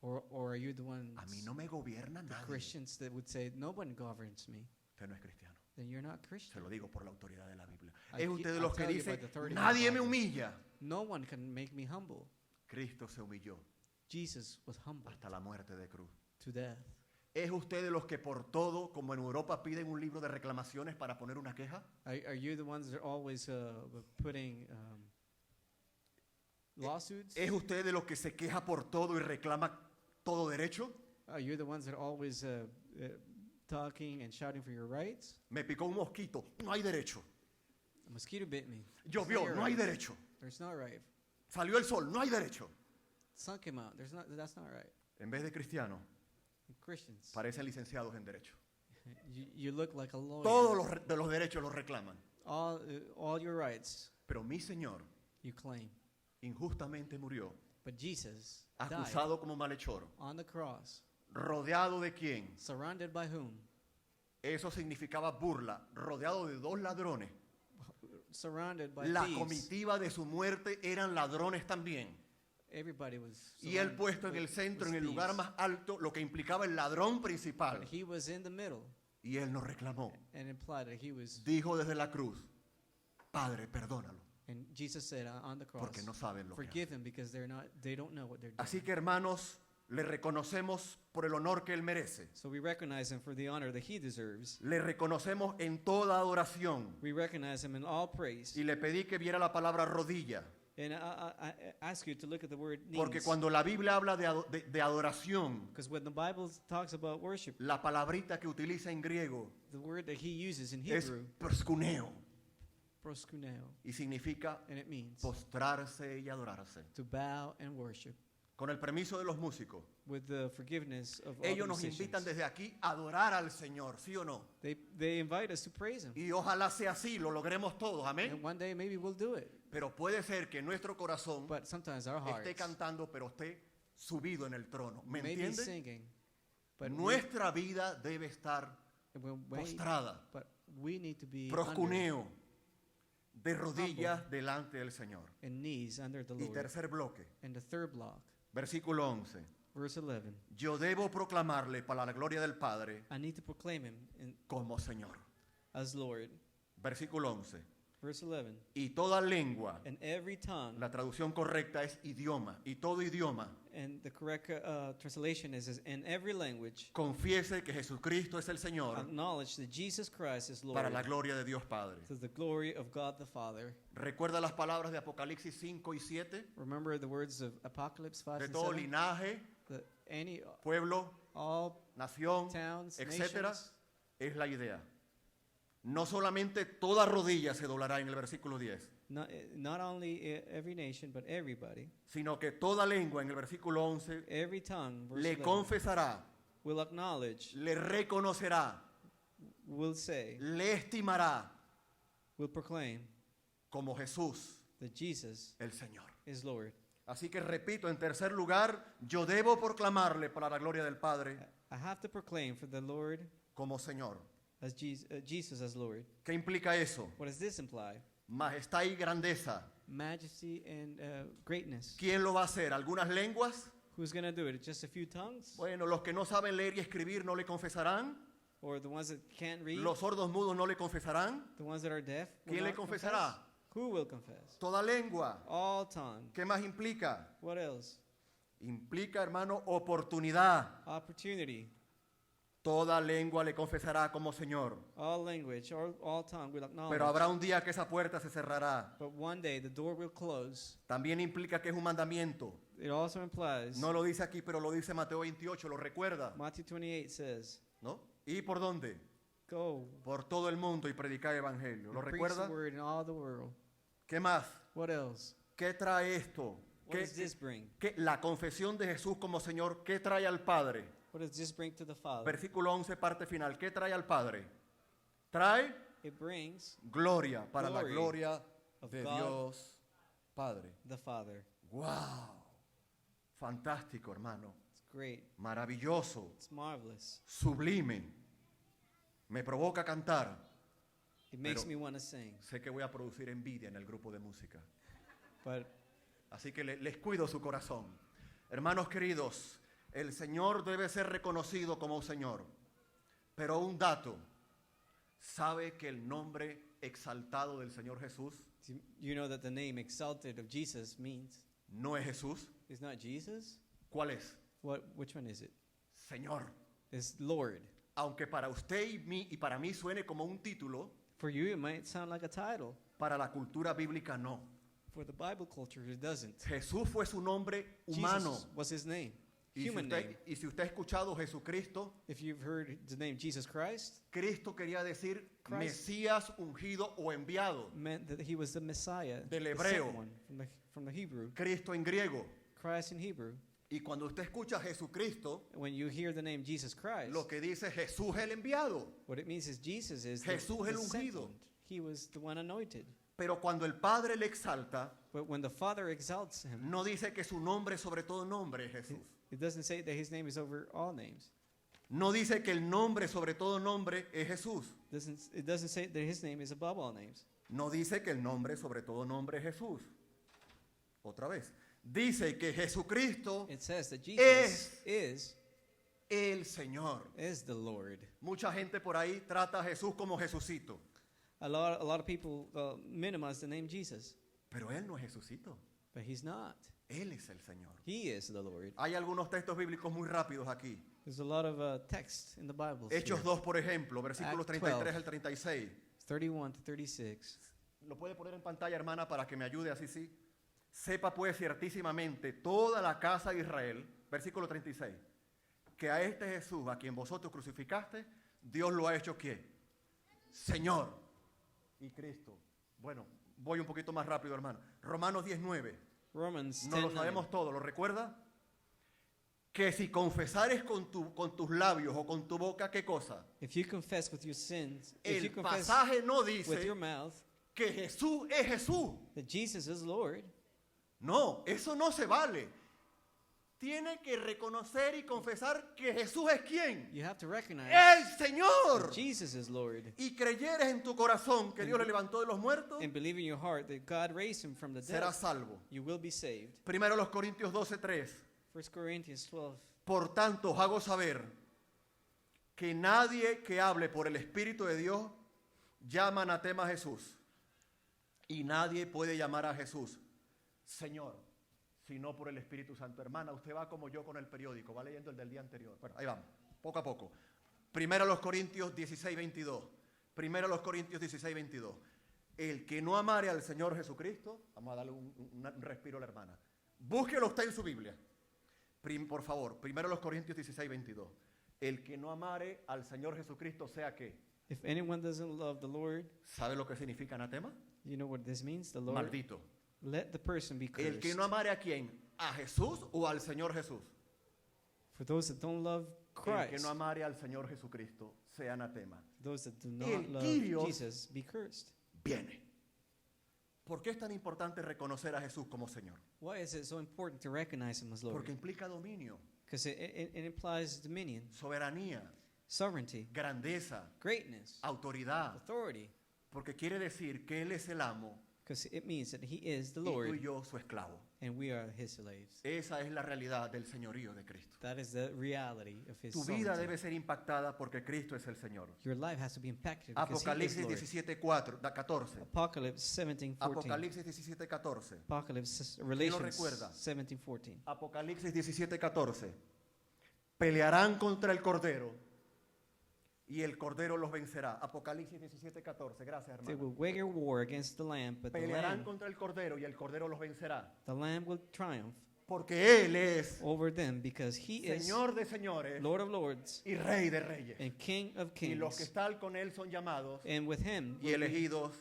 Speaker 2: Or are you the ones,
Speaker 1: a mí no me gobierna
Speaker 2: the
Speaker 1: nadie?
Speaker 2: Christians that would say, no one governs me?
Speaker 1: Usted no es cristiano.
Speaker 2: Then you're not
Speaker 1: Se
Speaker 2: Christian.
Speaker 1: lo digo por la autoridad de la Biblia.
Speaker 2: I
Speaker 1: Es
Speaker 2: ke-
Speaker 1: usted de
Speaker 2: I'll
Speaker 1: los que
Speaker 2: tell you by
Speaker 1: dicen,
Speaker 2: the authority of the
Speaker 1: nadie me
Speaker 2: Bible.
Speaker 1: humilla.
Speaker 2: No one can make me humble.
Speaker 1: Cristo se humilló
Speaker 2: Jesus was humble
Speaker 1: hasta la muerte de cruz.
Speaker 2: to death.
Speaker 1: ¿Es usted de los que por todo, como en Europa, piden un libro de reclamaciones para poner una queja?
Speaker 2: Are you the ones that are always putting lawsuits?
Speaker 1: ¿Es usted de los que se queja por todo y reclama todo derecho?
Speaker 2: Are you the ones that are always talking and shouting for your rights?
Speaker 1: Me picó un mosquito, no hay derecho.
Speaker 2: A mosquito bit me.
Speaker 1: Llovió, no hay derecho.
Speaker 2: There's no right.
Speaker 1: Salió el sol, no hay derecho.
Speaker 2: Sun came out. That's not right.
Speaker 1: En vez de cristianos,
Speaker 2: Christians,
Speaker 1: parecen licenciados en derecho.
Speaker 2: you look like a lawyer.
Speaker 1: Todos de los derechos los reclaman.
Speaker 2: All your rights
Speaker 1: Pero mi Señor
Speaker 2: you claim.
Speaker 1: injustamente murió,
Speaker 2: But Jesus died
Speaker 1: acusado como malhechor.
Speaker 2: on the cross.
Speaker 1: ¿Rodeado de quién?
Speaker 2: Surrounded by whom?
Speaker 1: Eso significaba burla. Rodeado de dos ladrones.
Speaker 2: Surrounded by
Speaker 1: La
Speaker 2: thieves.
Speaker 1: comitiva de su muerte eran ladrones también.
Speaker 2: Everybody was
Speaker 1: Y él
Speaker 2: surrounded
Speaker 1: puesto en el
Speaker 2: with
Speaker 1: centro, en el
Speaker 2: thieves.
Speaker 1: lugar más alto, lo que implicaba el ladrón principal.
Speaker 2: And he was in the middle
Speaker 1: Y él nos reclamó.
Speaker 2: and implied that he was.
Speaker 1: Dijo desde la cruz, Padre, perdónalo,
Speaker 2: And Jesus said on the cross,
Speaker 1: porque no saben lo que
Speaker 2: forgive
Speaker 1: hacen.
Speaker 2: him because they don't know what they're doing.
Speaker 1: Así que hermanos, le reconocemos por el honor que él merece.
Speaker 2: So we recognize him for the honor that he deserves.
Speaker 1: Le reconocemos en toda adoración.
Speaker 2: We recognize him in all praise.
Speaker 1: Y le pedí que viera la palabra rodilla.
Speaker 2: And I ask you to look at the word
Speaker 1: Porque
Speaker 2: knees.
Speaker 1: cuando la Biblia habla de adoración,
Speaker 2: Because when the Bible talks about worship,
Speaker 1: la palabrita que utiliza en griego
Speaker 2: the word that he uses in
Speaker 1: es
Speaker 2: Hebrew,
Speaker 1: proskuneo
Speaker 2: proskuneo,
Speaker 1: y significa
Speaker 2: and it means
Speaker 1: postrarse y adorarse.
Speaker 2: to bow and worship.
Speaker 1: Con el permiso de los músicos,
Speaker 2: With the forgiveness of all the
Speaker 1: ellos nos invitan
Speaker 2: musicians.
Speaker 1: desde aquí a adorar al Señor, ¿sí o no?
Speaker 2: They invite us to praise him.
Speaker 1: Y ojalá sea así, lo logremos todos,
Speaker 2: And
Speaker 1: amén.
Speaker 2: one day maybe we'll do it.
Speaker 1: Pero puede ser que nuestro corazón
Speaker 2: But sometimes our hearts
Speaker 1: esté cantando, pero esté subido en el trono. ¿Me
Speaker 2: may be
Speaker 1: entiende?
Speaker 2: singing, but
Speaker 1: Nuestra vida debe estar postrada,
Speaker 2: we need to be under
Speaker 1: proscuneo, de rodillas delante del Señor.
Speaker 2: and knees under the
Speaker 1: Y
Speaker 2: Lord.
Speaker 1: tercer bloque,
Speaker 2: And the third block,
Speaker 1: versículo 11.
Speaker 2: verse 11,
Speaker 1: Yo debo proclamarle para la gloria del Padre
Speaker 2: I need to proclaim him
Speaker 1: como Señor.
Speaker 2: as Lord.
Speaker 1: Versículo 11.
Speaker 2: Verse 11,
Speaker 1: Y toda lengua,
Speaker 2: and every tongue,
Speaker 1: la traducción correcta es idioma, y todo idioma
Speaker 2: and the correct translation is in every language,
Speaker 1: confiese que Jesucristo es el Señor
Speaker 2: acknowledge that Jesus Christ is Lord,
Speaker 1: para la gloria de Dios Padre.
Speaker 2: to the glory of God the Father.
Speaker 1: ¿Recuerda las palabras de Apocalipsis 5 y 7?
Speaker 2: Remember the words of Apocalypse 5
Speaker 1: De
Speaker 2: and
Speaker 1: todo
Speaker 2: 7?
Speaker 1: linaje,
Speaker 2: That any,
Speaker 1: pueblo,
Speaker 2: all
Speaker 1: nación,
Speaker 2: towns,
Speaker 1: etcétera,
Speaker 2: nations,
Speaker 1: es la idea. No solamente toda rodilla se doblará en el versículo 10,
Speaker 2: not only every nation, but everybody,
Speaker 1: sino que toda lengua en el versículo 11
Speaker 2: every tongue, verse
Speaker 1: le
Speaker 2: 11,
Speaker 1: confesará,
Speaker 2: will acknowledge,
Speaker 1: le reconocerá,
Speaker 2: will say,
Speaker 1: le estimará
Speaker 2: will proclaim
Speaker 1: como Jesús
Speaker 2: that Jesus
Speaker 1: el Señor.
Speaker 2: is Lord.
Speaker 1: Así que repito, en tercer lugar, yo debo proclamarle para la gloria del Padre
Speaker 2: I have to proclaim for the Lord
Speaker 1: como Señor.
Speaker 2: as Jesus as Lord.
Speaker 1: ¿Qué implica eso?
Speaker 2: What does this imply?
Speaker 1: Majestad y grandeza.
Speaker 2: Majesty and greatness.
Speaker 1: ¿Quién lo va a hacer? ¿Algunas lenguas?
Speaker 2: Who's going to do it? Just a few tongues?
Speaker 1: Bueno, los que no saben leer y escribir no le confesarán.
Speaker 2: Or the ones that can't read?
Speaker 1: Los sordos mudos no le confesarán.
Speaker 2: The ones that are deaf? Will
Speaker 1: ¿Quién le
Speaker 2: not
Speaker 1: confesará?
Speaker 2: confess? Who will confess?
Speaker 1: Toda lengua.
Speaker 2: All tongue.
Speaker 1: ¿Qué más implica?
Speaker 2: What else?
Speaker 1: Implica, hermano, oportunidad.
Speaker 2: Opportunity.
Speaker 1: Toda lengua le confesará como Señor.
Speaker 2: All language, all tongue will acknowledge.
Speaker 1: Pero habrá un día que esa puerta se cerrará.
Speaker 2: But one day the door will close.
Speaker 1: También implica que es un mandamiento.
Speaker 2: It also implies,
Speaker 1: No lo dice aquí, pero lo dice Mateo 28, lo recuerda,
Speaker 2: Matthew 28 says,
Speaker 1: ¿no? ¿Y por dónde?
Speaker 2: go
Speaker 1: Por todo el mundo y predicar el evangelio. ¿Lo
Speaker 2: and preach
Speaker 1: recuerda?
Speaker 2: the word in all the world.
Speaker 1: ¿Qué más?
Speaker 2: What else?
Speaker 1: ¿Qué trae esto?
Speaker 2: What does this bring?
Speaker 1: La confesión de Jesús como Señor, ¿qué trae al Padre?
Speaker 2: What does this bring to the Father?
Speaker 1: Versículo 11, parte final. ¿Qué trae al Padre? Trae
Speaker 2: It brings
Speaker 1: gloria para la
Speaker 2: Glory
Speaker 1: gloria
Speaker 2: of
Speaker 1: de
Speaker 2: God.
Speaker 1: Dios Padre.
Speaker 2: the Father.
Speaker 1: ¡Wow! Fantástico, hermano.
Speaker 2: It's great.
Speaker 1: Maravilloso.
Speaker 2: It's marvelous.
Speaker 1: Sublime. Me provoca cantar.
Speaker 2: It makes
Speaker 1: Pero-
Speaker 2: me want to sing.
Speaker 1: Sé que voy a producir envidia en el grupo de música.
Speaker 2: But
Speaker 1: Así que les cuido su corazón. Hermanos queridos, el Señor debe ser reconocido como Señor. Pero un dato, ¿sabe que el nombre exaltado del Señor Jesús
Speaker 2: you know that the name exalted of Jesus means
Speaker 1: no es Jesús?
Speaker 2: is not Jesus?
Speaker 1: ¿Cuál es?
Speaker 2: Which one is it?
Speaker 1: Señor.
Speaker 2: It's Lord.
Speaker 1: Aunque para usted y para mí suene como un título,
Speaker 2: For you it might sound like a title.
Speaker 1: para la cultura bíblica no.
Speaker 2: For the Bible culture it doesn't.
Speaker 1: Jesús fue su nombre humano.
Speaker 2: Jesus was his name.
Speaker 1: Y si,
Speaker 2: Human name.
Speaker 1: usted, si usted ha escuchado Jesucristo,
Speaker 2: If you've heard the name Jesus Christ,
Speaker 1: Cristo quería decir
Speaker 2: Christ.
Speaker 1: Mesías ungido o enviado.
Speaker 2: meant that he was the Messiah,
Speaker 1: Del
Speaker 2: the
Speaker 1: hebreo.
Speaker 2: sent one from the Hebrew.
Speaker 1: Cristo en griego.
Speaker 2: Christ in Hebrew.
Speaker 1: Y cuando usted escucha Jesucristo,
Speaker 2: When you hear the name Jesus Christ,
Speaker 1: lo que dice Jesús el enviado.
Speaker 2: what it means is Jesus is
Speaker 1: Jesús
Speaker 2: the
Speaker 1: el
Speaker 2: sent
Speaker 1: ungido.
Speaker 2: one. He was the one anointed.
Speaker 1: Pero cuando el Padre le exalta,
Speaker 2: But when the Father exalts him,
Speaker 1: no dice que su nombre sobre todo nombre es Jesús.
Speaker 2: it doesn't say that his name is over all names.
Speaker 1: No dice que el nombre sobre todo nombre es Jesús.
Speaker 2: It doesn't say that his name is above all names.
Speaker 1: No dice que el nombre sobre todo nombre es Jesús. Otra vez. Dice que Jesucristo
Speaker 2: It says that Jesus is
Speaker 1: el Señor.
Speaker 2: the Lord.
Speaker 1: Mucha gente por ahí trata a Jesús como Jesucito.
Speaker 2: A lot of people minimize the name Jesus,
Speaker 1: Pero Él no es Jesucito.
Speaker 2: but he's not.
Speaker 1: Él es el Señor.
Speaker 2: He is the Lord.
Speaker 1: Hay algunos textos bíblicos muy rápidos aquí.
Speaker 2: There's a lot of text in the Bible.
Speaker 1: Hechos 2, por ejemplo, versículos
Speaker 2: Acts
Speaker 1: 33
Speaker 2: 12.
Speaker 1: al 36.
Speaker 2: 31 to 36.
Speaker 1: ¿Lo puede poner en pantalla, hermana, para que me ayude así, sí? sepa pues ciertísimamente toda la casa de Israel, versículo 36, que a este Jesús, a quien vosotros crucificaste, Dios lo ha hecho ¿qué? Señor y Cristo. Bueno, voy un poquito más rápido, hermano. Romanos 19.
Speaker 2: Romans
Speaker 1: No lo
Speaker 2: 10:9.
Speaker 1: sabemos todo, ¿lo recuerda? Que si confesares con tus labios o con tu boca, ¿qué cosa?
Speaker 2: If you confess with your sins, if you
Speaker 1: El
Speaker 2: confess
Speaker 1: pasaje no
Speaker 2: with
Speaker 1: dice
Speaker 2: your mouth
Speaker 1: que Jesús es Jesús.
Speaker 2: that Jesus is Lord,
Speaker 1: No, eso no se vale. Tiene que reconocer y confesar que Jesús es ¿quién?
Speaker 2: you have to recognize
Speaker 1: ¡El
Speaker 2: that
Speaker 1: Señor!
Speaker 2: Jesus is Lord.
Speaker 1: Y creyeres en tu corazón que Dios le levantó de los muertos,
Speaker 2: And believe in your heart that God raised him from the dead,
Speaker 1: serás salvo.
Speaker 2: you will be saved.
Speaker 1: Primero los Corintios 12:3.
Speaker 2: 1 Corinthians 12.
Speaker 1: Por tanto, os hago saber que nadie que hable por el Espíritu de Dios llama anatema a Jesús. Y nadie puede llamar a Jesús Señor, sino por el Espíritu Santo. Hermana, usted va como yo con el periódico, va leyendo el del día anterior. Bueno, ahí vamos, poco a poco. Primero los Corintios 16:22. Primero los Corintios 16:22. El que no amare al Señor Jesucristo, vamos a darle un respiro a la hermana. Búsquelo usted en su Biblia. Por favor, primero los Corintios 16:22. El que no amare al Señor Jesucristo, sea que.
Speaker 2: If anyone doesn't love the Lord,
Speaker 1: ¿Sabe lo que significa anatema?
Speaker 2: you know what this means? The Lord,
Speaker 1: Maldito.
Speaker 2: let the person be
Speaker 1: El que
Speaker 2: cursed.
Speaker 1: no amare a quién, a Jesús o al Señor Jesús.
Speaker 2: For those that don't love
Speaker 1: El que
Speaker 2: Christ,
Speaker 1: no amare al Señor Jesucristo, sea anatema.
Speaker 2: those that do
Speaker 1: El
Speaker 2: not love
Speaker 1: Kyrios
Speaker 2: Jesus, be cursed.
Speaker 1: Viene. ¿Por qué es tan importante reconocer a Jesús como Señor?
Speaker 2: Why is it so important to recognize him as Lord?
Speaker 1: Porque implica dominio,
Speaker 2: Because it implies dominion,
Speaker 1: soberanía,
Speaker 2: sovereignty,
Speaker 1: grandeza,
Speaker 2: greatness,
Speaker 1: autoridad.
Speaker 2: authority.
Speaker 1: Porque quiere decir que Él es el amo
Speaker 2: Because it means that he is the
Speaker 1: y tú y
Speaker 2: Lord
Speaker 1: yo su esclavo.
Speaker 2: and we are his slaves.
Speaker 1: Esa es la realidad del señorío de Cristo.
Speaker 2: That is the reality of his
Speaker 1: Tu vida
Speaker 2: sovereignty.
Speaker 1: debe ser impactada porque Cristo es el Señor.
Speaker 2: Your life has to be impacted because he is
Speaker 1: Apocalipsis
Speaker 2: Lord.
Speaker 1: 17:14.
Speaker 2: Apocalypse 17:14.
Speaker 1: Apocalipsis 17:14.
Speaker 2: Apocalypse,
Speaker 1: lo
Speaker 2: Relations
Speaker 1: recuerda?
Speaker 2: 17:14.
Speaker 1: Apocalipsis 17:14. Pelearán contra el Cordero y el Cordero los vencerá. Apocalipsis 17:14. Gracias,
Speaker 2: They
Speaker 1: hermano.
Speaker 2: will wage war against the Lamb, but
Speaker 1: Pelearán contra el Cordero y el Cordero los vencerá.
Speaker 2: the Lamb will triumph
Speaker 1: Porque Él es
Speaker 2: over them because he is
Speaker 1: Señor de señores
Speaker 2: Lord of lords
Speaker 1: y Rey de reyes.
Speaker 2: and King of
Speaker 1: Y los que
Speaker 2: kings.
Speaker 1: están con Él son llamados
Speaker 2: And with him
Speaker 1: y
Speaker 2: will be
Speaker 1: elegidos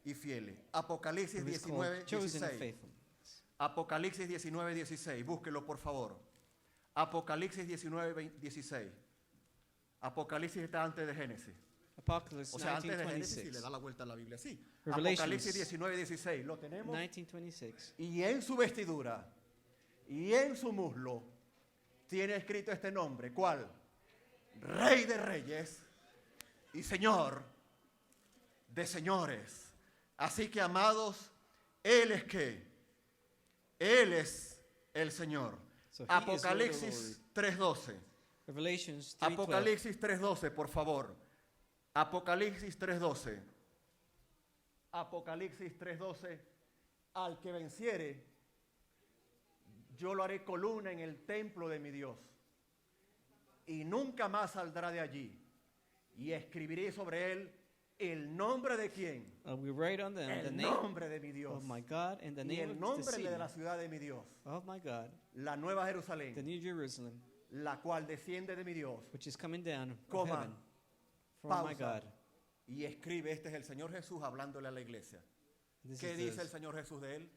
Speaker 1: y fieles. Apocalipsis
Speaker 2: who is called chosen and
Speaker 1: 19:16.
Speaker 2: faithful.
Speaker 1: Apocalipsis 19:16. Búsquelo, por favor. Apocalipsis 19:16. Apocalipsis está antes de Génesis.
Speaker 2: Apocalypse
Speaker 1: O sea, antes de Génesis, si le
Speaker 2: 19:26.
Speaker 1: da la vuelta a la Biblia, sí.
Speaker 2: Revelations.
Speaker 1: Apocalipsis 19:16. Lo tenemos.
Speaker 2: 19:26.
Speaker 1: Y en su vestidura y en su muslo tiene escrito este nombre. ¿Cuál? Rey de reyes y Señor de señores. Así que, amados, Él es ¿qué? Él es el Señor.
Speaker 2: So he is Lord of
Speaker 1: Apocalipsis 3:12.
Speaker 2: Revelations 3:12.
Speaker 1: Apocalipsis 3:12, por favor. Apocalipsis 3:12. Apocalipsis 3:12. Al que venciere, yo lo haré columna en el templo de mi Dios. Y nunca más saldrá de allí. Y escribiré sobre él el nombre de quién.
Speaker 2: We write on them the
Speaker 1: El
Speaker 2: name
Speaker 1: nombre de mi Dios.
Speaker 2: of my God and the
Speaker 1: Y
Speaker 2: name
Speaker 1: el
Speaker 2: of the
Speaker 1: nombre
Speaker 2: city
Speaker 1: de la ciudad de mi Dios.
Speaker 2: of my God,
Speaker 1: La Nueva
Speaker 2: the
Speaker 1: Jerusalén.
Speaker 2: New Jerusalem,
Speaker 1: La cual desciende de mi Dios.
Speaker 2: which is coming down from
Speaker 1: Coma,
Speaker 2: heaven from my
Speaker 1: pausa.
Speaker 2: God.
Speaker 1: Y escribe, este es el Señor Jesús hablándole a la iglesia.
Speaker 2: This
Speaker 1: ¿Qué
Speaker 2: is
Speaker 1: dice el
Speaker 2: the-
Speaker 1: Señor Jesús de él?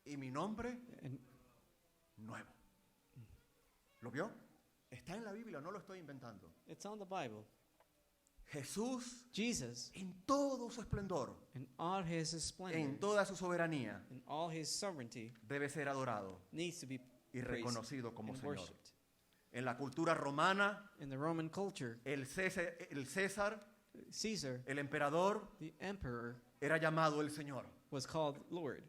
Speaker 1: Y mi nombre
Speaker 2: and
Speaker 1: nuevo. ¿Lo vio? Está en la Biblia, no lo estoy inventando.
Speaker 2: it's on the Bible.
Speaker 1: Jesús
Speaker 2: Jesus,
Speaker 1: en todo su esplendor,
Speaker 2: in all his
Speaker 1: en
Speaker 2: splendor,
Speaker 1: toda su soberanía,
Speaker 2: in all his sovereignty,
Speaker 1: debe ser adorado
Speaker 2: needs to be
Speaker 1: y
Speaker 2: praised
Speaker 1: reconocido como
Speaker 2: and
Speaker 1: Señor.
Speaker 2: worshipped.
Speaker 1: En la cultura romana,
Speaker 2: In the Roman culture,
Speaker 1: el César,
Speaker 2: Caesar,
Speaker 1: el emperador,
Speaker 2: the emperor,
Speaker 1: era llamado el Señor.
Speaker 2: was called Lord.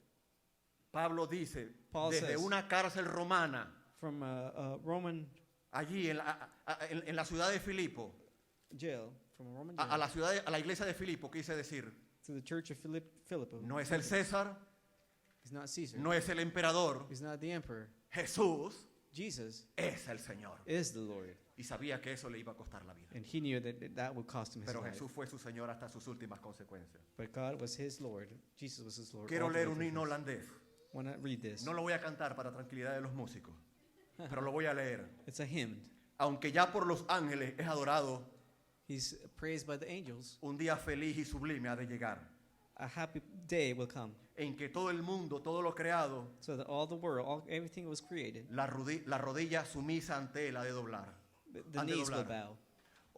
Speaker 1: Pablo dice,
Speaker 2: Paul
Speaker 1: desde
Speaker 2: says-
Speaker 1: una cárcel romana,
Speaker 2: From a Roman
Speaker 1: allí en la ciudad de Filipo,
Speaker 2: jail, from a Roman
Speaker 1: a
Speaker 2: jail,
Speaker 1: la ciudad, a la iglesia de Filipo, quise decir,
Speaker 2: to the church of Philippi.
Speaker 1: no es el César,
Speaker 2: He's not Caesar.
Speaker 1: no es el emperador,
Speaker 2: He's not the emperor.
Speaker 1: Jesús
Speaker 2: Jesus
Speaker 1: es el Señor.
Speaker 2: is the Lord.
Speaker 1: Y sabía que eso le iba a costar la vida.
Speaker 2: And he knew that that would cost him his
Speaker 1: Pero
Speaker 2: life.
Speaker 1: Jesús fue su Señor hasta sus últimas consecuencias.
Speaker 2: But God was his Lord. Jesus was his Lord.
Speaker 1: Quiero
Speaker 2: all the
Speaker 1: leer
Speaker 2: way
Speaker 1: un
Speaker 2: to
Speaker 1: himno
Speaker 2: the cross.
Speaker 1: holandés.
Speaker 2: want to read this.
Speaker 1: No lo voy a cantar para tranquilidad de los músicos, pero lo voy a leer.
Speaker 2: It's a hymn.
Speaker 1: Aunque ya por los ángeles es adorado,
Speaker 2: He's praised by the angels.
Speaker 1: un día feliz y sublime ha de llegar,
Speaker 2: A happy day will come,
Speaker 1: en que todo el mundo, todo lo creado,
Speaker 2: so that all the world, everything that was created,
Speaker 1: la rodilla sumisa ante él ha de doblar.
Speaker 2: the
Speaker 1: Han de
Speaker 2: knees will
Speaker 1: doblar.
Speaker 2: bow.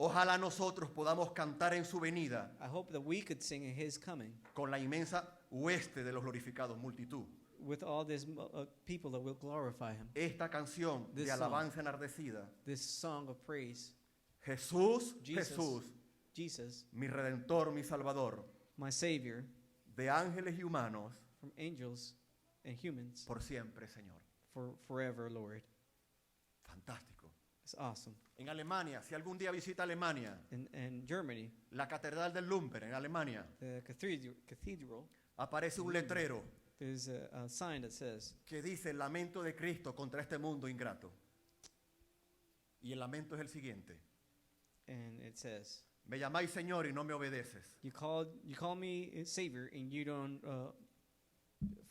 Speaker 1: Ojalá nosotros podamos cantar en su venida
Speaker 2: I hope that we could sing in His coming
Speaker 1: con la inmensa hueste de los glorificados, multitud.
Speaker 2: with all these people that will glorify Him.
Speaker 1: Esta canción
Speaker 2: This
Speaker 1: de
Speaker 2: song.
Speaker 1: alabanza enardecida.
Speaker 2: This song of praise,
Speaker 1: Jesús,
Speaker 2: Jesus.
Speaker 1: Jesús,
Speaker 2: Jesus,
Speaker 1: mi Redentor, mi Salvador,
Speaker 2: my Savior,
Speaker 1: de ángeles y humanos,
Speaker 2: from angels and humans,
Speaker 1: por siempre, Señor.
Speaker 2: for forever, Lord.
Speaker 1: Fantástico.
Speaker 2: It's awesome.
Speaker 1: En Alemania, si algún día visita Alemania,
Speaker 2: In Germany,
Speaker 1: la Catedral del Lumber en Alemania,
Speaker 2: the cathedral,
Speaker 1: aparece un letrero
Speaker 2: there's a sign that says,
Speaker 1: que dice lamento de Cristo contra este mundo ingrato. Y el lamento es el siguiente:
Speaker 2: and it says,
Speaker 1: me llamáis Señor y no me obedeces.
Speaker 2: you call me Savior and you don't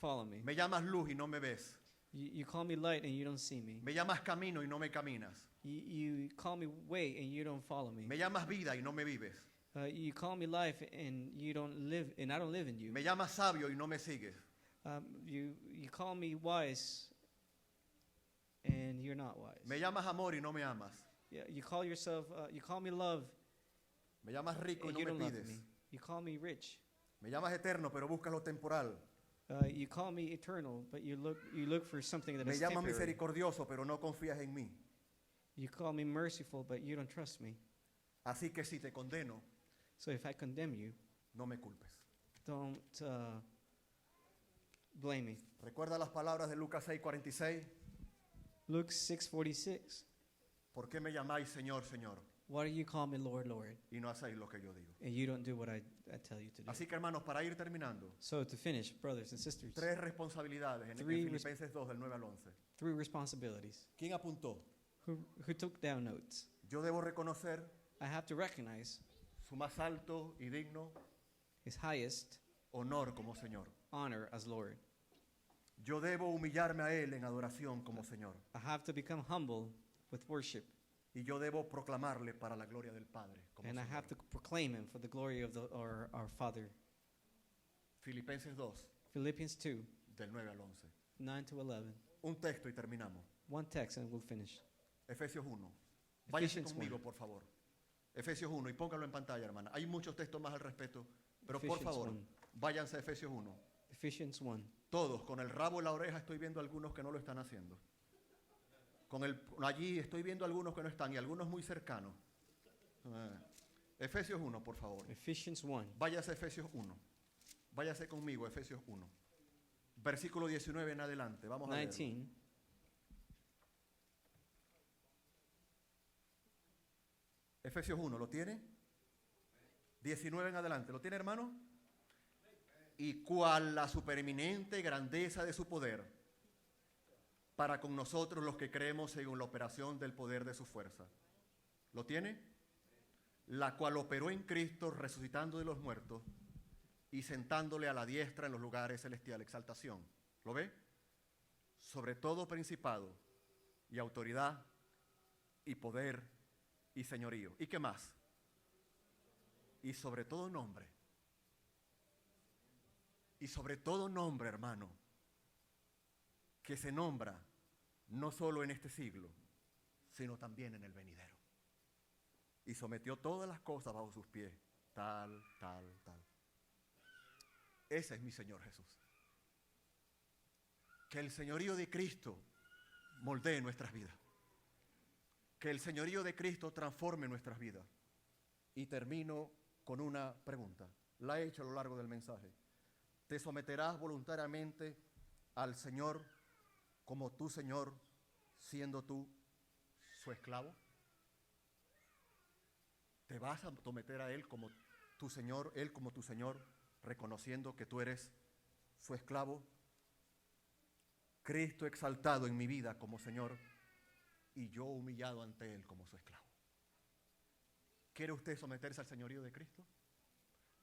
Speaker 2: follow me.
Speaker 1: Me llamas luz y no me ves.
Speaker 2: You call me light and you don't see me.
Speaker 1: Me llamas camino y no me caminas.
Speaker 2: You call me way and you don't follow me.
Speaker 1: Me llamas vida y no me vives.
Speaker 2: You call me life and you don't live, and I don't live in you.
Speaker 1: Me llamas sabio y no me sigues.
Speaker 2: You call me wise and you're not wise.
Speaker 1: Me llamas amor y no me amas.
Speaker 2: Yeah, you call me love
Speaker 1: Me llamas rico y
Speaker 2: and
Speaker 1: no
Speaker 2: you
Speaker 1: me
Speaker 2: don't love
Speaker 1: pides.
Speaker 2: me. You call me rich.
Speaker 1: Me llamas eterno pero buscas lo temporal.
Speaker 2: You call me eternal, but you look for something that
Speaker 1: Me
Speaker 2: is
Speaker 1: llamas
Speaker 2: temporary.
Speaker 1: misericordioso pero no confías en mí.
Speaker 2: You call me merciful, but you don't trust me.
Speaker 1: Así que si te condeno,
Speaker 2: So if I condemn you,
Speaker 1: no me culpes.
Speaker 2: don't blame me.
Speaker 1: ¿Recuerda las palabras de Lucas 6:46?
Speaker 2: Luke 6:46.
Speaker 1: ¿Por qué me llamáis Señor, Señor?
Speaker 2: Why do you call me Lord, Lord,
Speaker 1: Y no hacéis lo que yo digo.
Speaker 2: and you don't do what I tell you to do?
Speaker 1: Así que hermanos, para ir terminando,
Speaker 2: So to finish, brothers and sisters,
Speaker 1: 3 responsabilidades en
Speaker 2: Three
Speaker 1: Filipenses 2 del 9 al 11.
Speaker 2: 3 responsibilities.
Speaker 1: ¿Quién apuntó?
Speaker 2: Who took down notes?
Speaker 1: Yo debo reconocer
Speaker 2: I have to recognize
Speaker 1: su más alto y digno
Speaker 2: His highest
Speaker 1: honor como Señor.
Speaker 2: honor as Lord.
Speaker 1: Yo debo humillarme a Él en adoración como Señor.
Speaker 2: I have to become humble with worship,
Speaker 1: Y yo debo proclamarle para la gloria del Padre como
Speaker 2: and I
Speaker 1: Señor.
Speaker 2: have to proclaim Him for the glory of our Father.
Speaker 1: Filipenses 2
Speaker 2: Philippians 2,
Speaker 1: del 9 al 11.
Speaker 2: 9 to 11.
Speaker 1: Un texto y terminamos.
Speaker 2: One text and we'll finish.
Speaker 1: Efesios 1. Váyase
Speaker 2: Ephesians
Speaker 1: conmigo,
Speaker 2: 1.
Speaker 1: por favor. Efesios 1 y póngalo en pantalla, hermana. Hay muchos textos más al respecto, pero por
Speaker 2: Ephesians
Speaker 1: favor,
Speaker 2: 1.
Speaker 1: váyanse a Efesios 1.
Speaker 2: Ephesians 1.
Speaker 1: Todos, con el rabo en la oreja, estoy viendo algunos que no lo están haciendo. Allí estoy viendo algunos que no están y algunos muy cercanos. Efesios 1, por favor.
Speaker 2: Ephesians 1.
Speaker 1: Váyase a Efesios 1. Váyase conmigo, Efesios 1. Versículo 19 en adelante. Vamos a ver.
Speaker 2: 19.
Speaker 1: Efesios 1, ¿lo tiene? 19 en adelante. ¿Lo tiene, hermano? Y cuál la supereminente grandeza de su poder para con nosotros los que creemos según la operación del poder de su fuerza. ¿Lo tiene? La cual operó en Cristo resucitando de los muertos y sentándole a la diestra en los lugares celestiales. Exaltación. ¿Lo ve? Sobre todo principado y autoridad y poder y señorío. ¿Y qué más? Y sobre todo nombre. Y sobre todo nombre, hermano, que se nombra no solo en este siglo, sino también en el venidero. Y sometió todas las cosas bajo sus pies. Tal, tal, tal. Ese es mi Señor Jesús. Que el señorío de Cristo moldee nuestras vidas. Que el señorío de Cristo transforme nuestras vidas. Y termino con una pregunta. La he hecho a lo largo del mensaje. ¿Te someterás voluntariamente al Señor como tu Señor, siendo tú su esclavo? ¿Te vas a someter a Él como tu Señor, Él como tu Señor, reconociendo que tú eres su esclavo? Cristo exaltado en mi vida como Señor y yo humillado ante Él como su esclavo. ¿Quiere usted someterse al señorío de Cristo?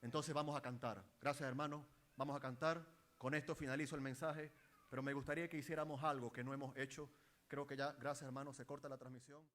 Speaker 1: Entonces vamos a cantar. Gracias, hermano. Vamos a cantar. Con esto finalizo el mensaje. Pero me gustaría que hiciéramos algo que no hemos hecho. Creo que ya, gracias hermano, se corta la transmisión.